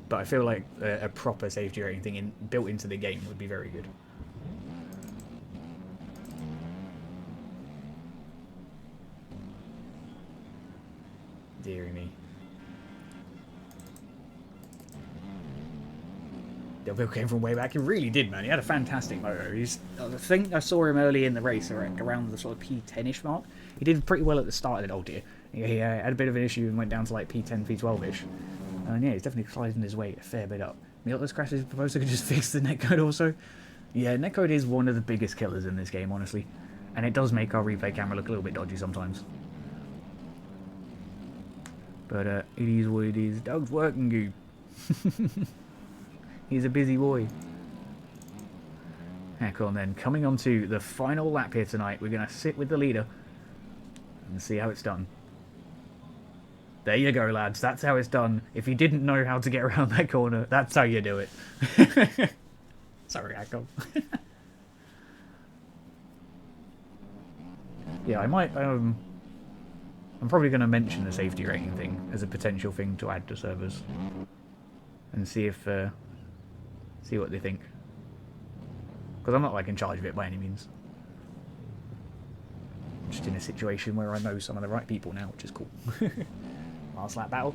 But I feel like a proper safety rating thing built into the game would be very good. Deary me. Bill came from way back. He really did, man. He had a fantastic motor. I think I saw him early in the race, around the sort of P10-ish mark. He did pretty well at the start of it. Oh dear. He had a bit of an issue and went down to like P10, P12-ish. And yeah, he's definitely sliding his way a fair bit up. Those crashes proposed I could just fix the netcode also. Yeah, netcode is one of the biggest killers in this game, honestly. And it does make our replay camera look a little bit dodgy sometimes. But it is what it is. Doug's working, goo. He's a busy boy. Heck on then. Coming on to the final lap here tonight, we're going to sit with the leader and see how it's done. There you go, lads. That's how it's done. If you didn't know how to get around that corner, that's how you do it. Sorry, Hakon. Yeah, I might... I'm probably going to mention the safety rating thing as a potential thing to add to servers. And see if... see what they think. Because I'm not like in charge of it by any means. I'm just in a situation where I know some of the right people now, which is cool. Last lap battle.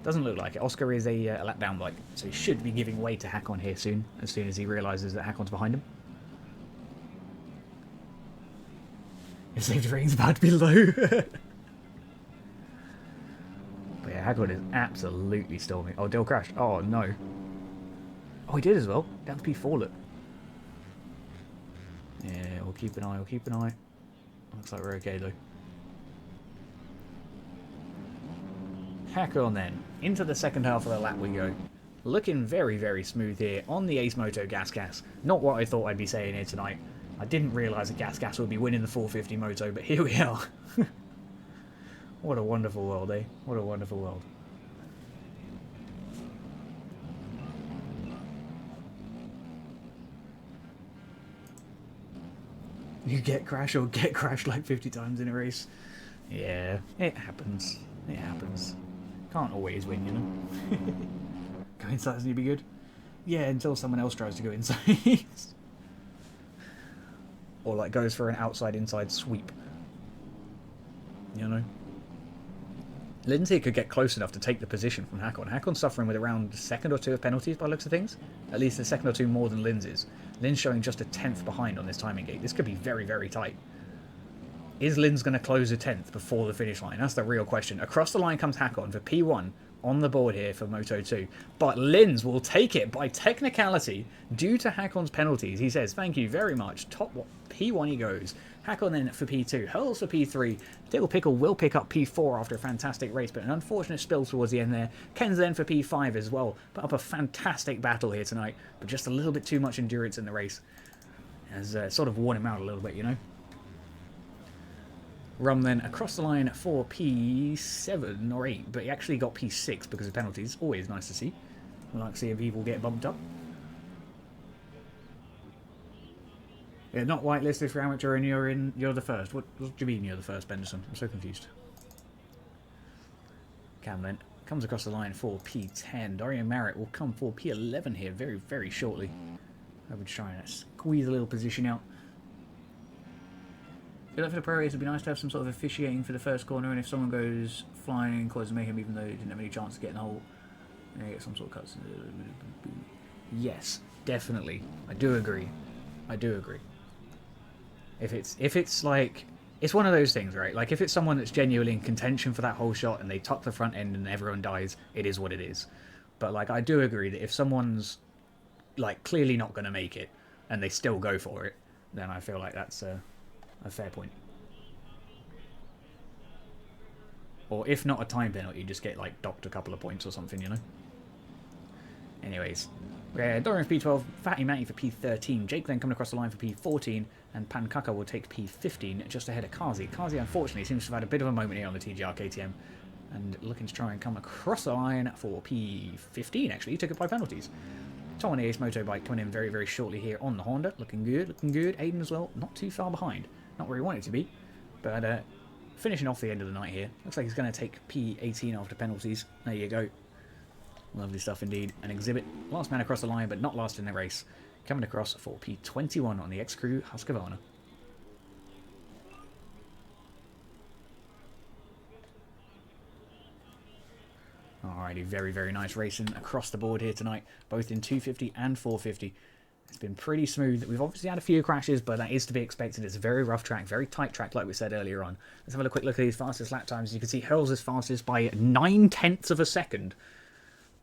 Doesn't look like it. Oscar is a lap down bike, so he should be giving way to Hakon here soon, as soon as he realises that Hakon's behind him. His safety rating's about to be low. But yeah, Hakon is absolutely storming. Oh, Dill crashed. Oh no. Oh, he did as well. Down to P4, look. Yeah, we'll keep an eye, we'll keep an eye. Looks like we're okay, though. Hakon then. Into the second half of the lap we go. Looking very, very smooth here on the Ace Moto Gas Gas. Not what I thought I'd be saying here tonight. I didn't realise that Gas Gas would be winning the 450 Moto, but here we are. What a wonderful world, eh? What a wonderful world. You get crashed or get crashed like 50 times in a race. Yeah, it happens. It happens. Can't always win, you know. Go inside and you'll be good. Yeah, until someone else tries to go inside. Or like goes for an outside-inside sweep. You know. Lindsay could get close enough to take the position from Hakon. Hakon's suffering with around a second or two of penalties by the looks of things. At least a second or two more than Lin's is. Lin's showing just a 10th behind on this timing gate. This could be very, very tight. Is Lin's going to close a 10th before the finish line? That's the real question. Across the line comes Hakon for P1 on the board here for Moto 2. But Lin's will take it by technicality due to Hakon's penalties. He says, thank you very much. Top P1 he goes. Hakon then for P2, Hurls for P3. Dill Pickle will pick up P4 after a fantastic race, but an unfortunate spill towards the end there. Ken's then for P5 as well. Put up a fantastic battle here tonight, but just a little bit too much endurance in the race. Has sort of worn him out a little bit, you know. Rum then across the line for P7 or 8, but he actually got P6 because of penalties. Always nice to see. We like seeing people get bumped up. Yeah, not whitelisted for amateur and you're the first. What do you mean you're the first, Benderson? I'm so confused. Cam then comes across the line for P10. Dorian Merritt will come for P11 here very, very shortly. I would try and squeeze a little position out. I feel like for the pro race, it'd be nice to have some sort of officiating for the first corner, and if someone goes flying and causes mayhem, even though they didn't have any chance to get in the hole, you get some sort of cuts. Yes, definitely. I do agree. I do agree. If it's like, it's one of those things, right? Like if it's someone that's genuinely in contention for that whole shot and they tuck the front end and everyone dies, it is what it is. But like I do agree that if someone's like clearly not going to make it and they still go for it, then I feel like that's a fair point. Or if not a time penalty, you just get like docked a couple of points or something, you know? Anyways, Dorian for P12, Fatty Matty for P13, Jake then coming across the line for P14, and Pankaka will take P15 just ahead of Kazi. Kazi unfortunately seems to have had a bit of a moment here on the TGR KTM, and looking to try and come across the line for P15 actually. He took it by penalties. Tom on the Ace Moto bike coming in very, very shortly here on the Honda. Looking good, looking good. Aiden as well, not too far behind. Not where he wanted to be, but finishing off the end of the night here. Looks like he's going to take P18 after penalties. There you go. Lovely stuff indeed. An Exhibit. Last man across the line, but not last in the race. Coming across for P21 on the X-Crew Husqvarna. Alrighty, very, very nice racing across the board here tonight, both in 250 and 450. It's been pretty smooth. We've obviously had a few crashes, but that is to be expected. It's a very rough track, very tight track, like we said earlier on. Let's have a quick look at these fastest lap times. You can see Hurls is fastest by 9/10 of a second.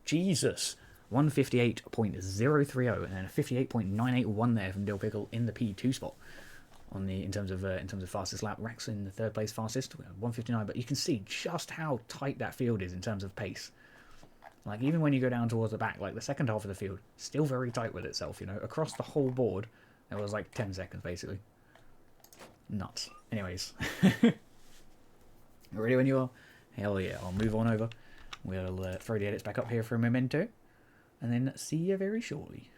Jesus. 158.030 and then a 58.981 there from Dill Pickle in the P2 spot. In terms of fastest lap, Rex in the third place fastest, 159. But you can see just how tight that field is in terms of pace. Like even when you go down towards the back, like the second half of the field, still very tight with itself. You know, across the whole board, it was like 10 seconds basically. Nuts. Anyways, ready when you are? Hell yeah! I'll move on over. We'll throw the edits back up here for a memento, and then see you very shortly.